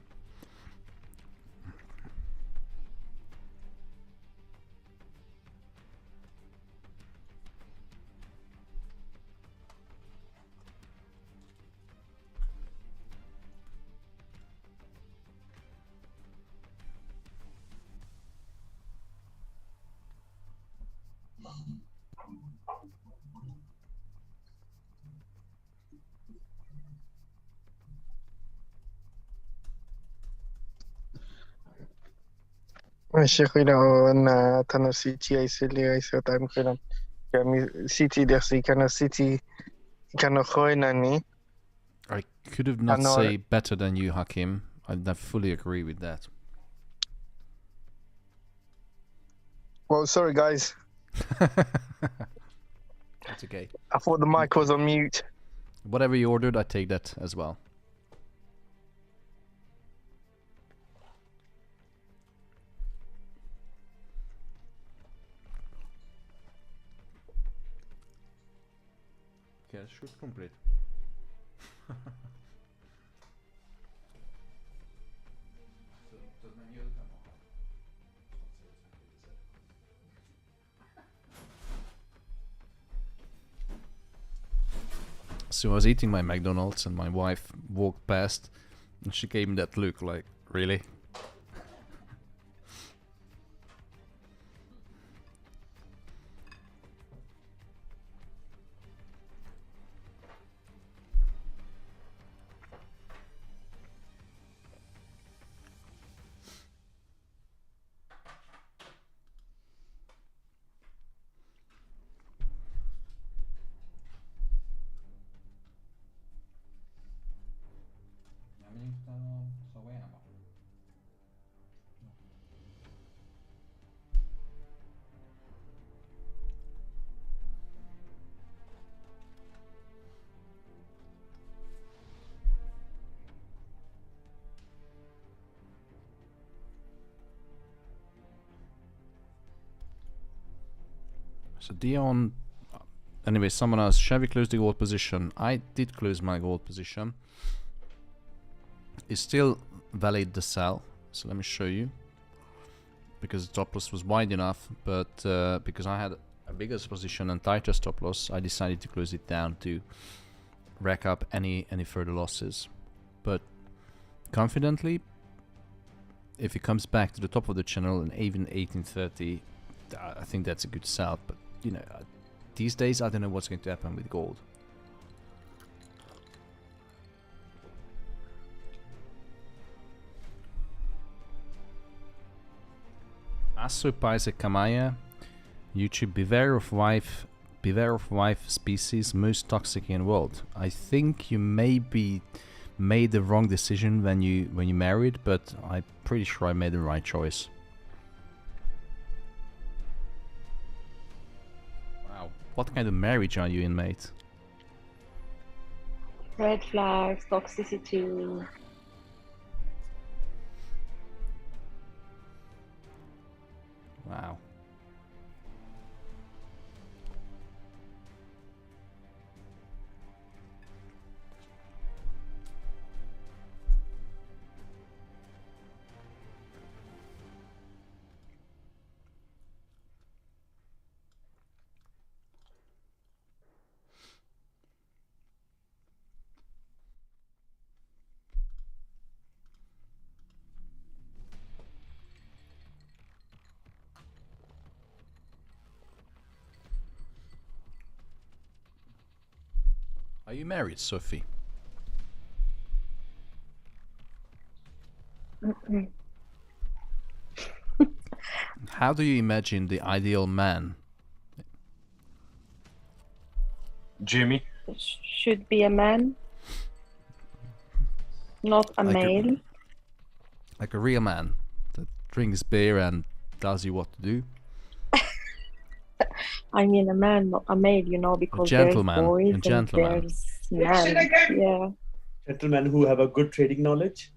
الشيخ إلى أن تنا سيتي أي سيلي أي سوت أم كلام كم سيتي درسي كان سيتي كان خويناني. I could have not say better than you, Hakim. I fully agree with that. Well, sorry guys. That's okay. I thought the mic was on mute. Whatever you ordered, I take that as well. should complete. So I was eating my McDonald's and my wife walked past and she gave me that look like, really? So Dion, anyway, someone asked, shall we close the gold position? I did close my gold position. It's still valid to sell, so let me show you. Because the stop loss was wide enough, but because I had a bigger position and tighter stop loss, I decided to close it down to rack up any further losses. But confidently, if it comes back to the top of the channel and even 1830, I think that's a good sell. But you know, these days I don't know what's going to happen with gold. Asso Paisa Kamaya, YouTube, beware of wife species most toxic in world. I think you maybe made the wrong decision when you married, but I'm pretty sure I made the right choice. Wow, what kind of marriage are you in, mate? Red flags, toxicity. Wow. Are you married, Sophie? How do you imagine the ideal man? Jimmy? Should be a man, not a male. Like a real man that drinks beer and tells you what to do. I mean a man, not a male, you know, because gentleman, there's boys a gentleman. and there's men. Yeah. Gentlemen who have a good trading knowledge.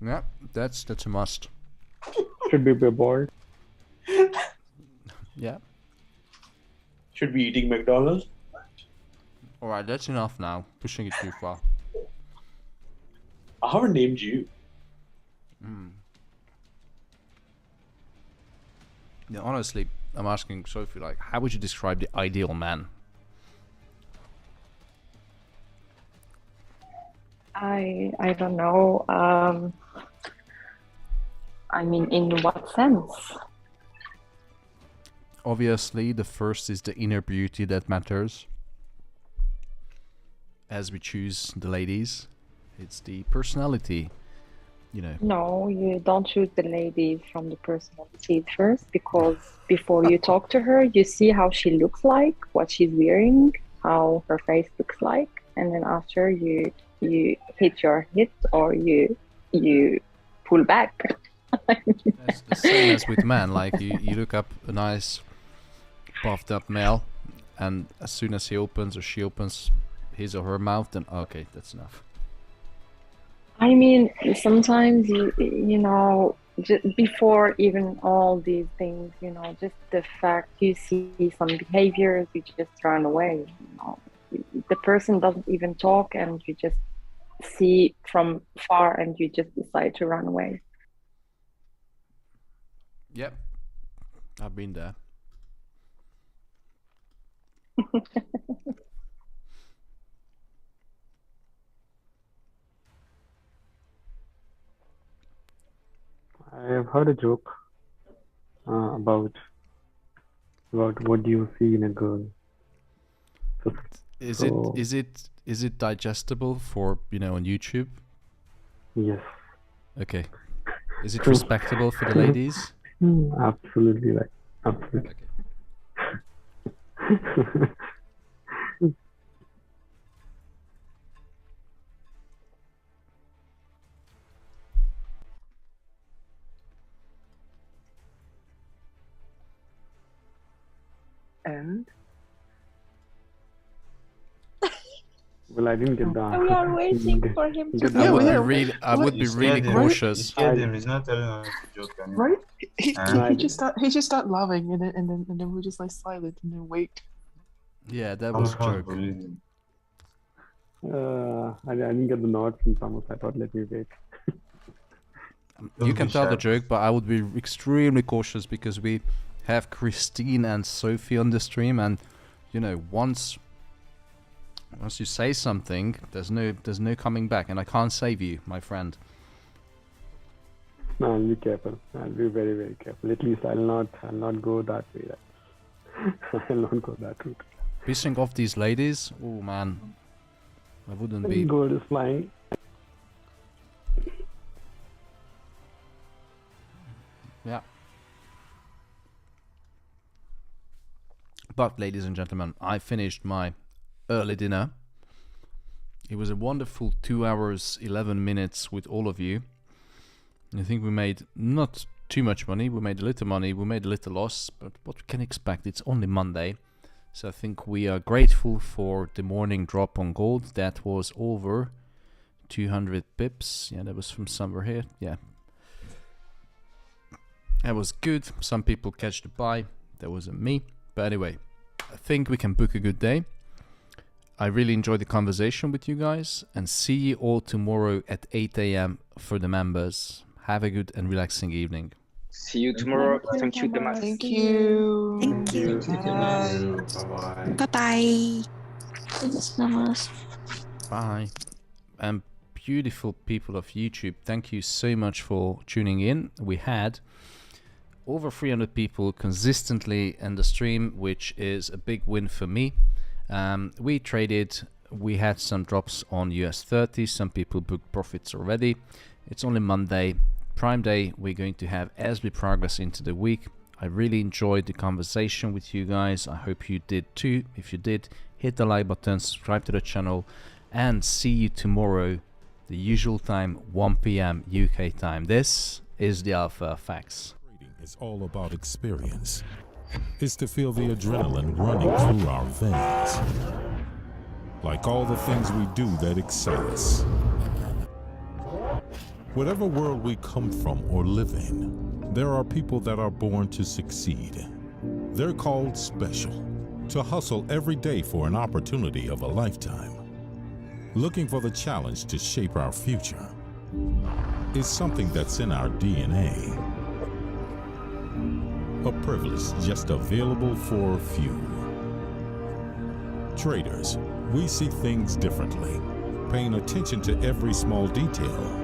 Yeah, that's a must. Should be bored. Yeah. Should be eating McDonald's. Alright, that's enough now. Pushing it too far. I haven't named you. Yeah, honestly, I'm asking Sophie, like, how would you describe the ideal man? I don't know. I mean, in what sense? Obviously, the first is the inner beauty that matters. As we choose the ladies, it's the personality, you know. No, you don't choose the lady from the personality first, because before you talk to her, you see how she looks like, what she's wearing, how her face looks like, and then after you hit your hit or you pull back. It's the same as with men. Like you look up a nice puffed up male, and as soon as he opens or she opens his or her mouth, then okay, that's enough. I mean, sometimes you know, before even all these things, you know, just the fact you see some behaviors, you just run away. You know, the person doesn't even talk, and you just see from far, and you just decide to run away. Yep, I've been there. I have heard a joke about what do you see in a girl. Is it digestible for, on YouTube? Yes. Okay. Is it respectable for the ladies? Absolutely right. Absolutely. Okay. And well, I didn't get the answer. We are waiting for him to. I would be really cautious. You scared him. He's not telling us the joke anymore. right, he just start laughing, and then we're just like silent and then wait. Yeah, that was a joke. I didn't get the nod from Thomas. I thought, let me wait. You can tell the joke, but I would be extremely cautious because we have Christine and Sophie on the stream, and once you say something, there's no coming back, and I can't save you, my friend. No, I'll be careful. I'll be very, very careful. At least I'll not go that way. I'll not go that route. Pissing off these ladies? Oh man, I wouldn't be. Gold is flying. Yeah. But ladies and gentlemen, I finished my early dinner. It was a wonderful 2 hours 11 minutes with all of you. I think we made not too much money. We made a little money. We made a little loss, but what we can expect? It's only Monday. So I think we are grateful for the morning drop on gold. That was over 200 pips. Yeah, that was from somewhere here. Yeah. That was good. Some people catch the buy. That wasn't me. But anyway, I think we can book a good day. I really enjoyed the conversation with you guys, and see you all tomorrow at 8 a.m. for the members. Have a good and relaxing evening. See you tomorrow. Thank you, Damas. Thank you. Thank you. Bye-bye. Bye-bye. Thanks, Namas. Bye. And beautiful people of YouTube, thank you so much for tuning in. We had over 300 people consistently in the stream, which is a big win for me. We traded, we had some drops on US 30, some people booked profits already. It's only Monday, Prime Day we're going to have as we progress into the week. I really enjoyed the conversation with you guys. I hope you did too. If you did, hit the like button, subscribe to the channel, and see you tomorrow, the usual time, 1 p.m. UK time. This is the Alpha Facts. It's all about experience. It's to feel the adrenaline running through our veins. Like all the things we do that excite us. Whatever world we come from or live in, there are people that are born to succeed. They're called special, to hustle every day for an opportunity of a lifetime. Looking for the challenge to shape our future is something that's in our DNA. A privilege just available for a few. Traders, we see things differently, paying attention to every small detail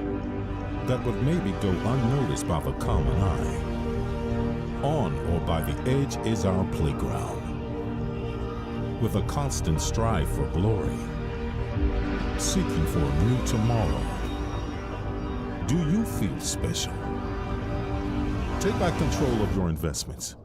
that would maybe go unnoticed by the common eye. On or by the edge is our playground, with a constant strive for glory, seeking for a new tomorrow. Do you feel special? Take back control of your investments.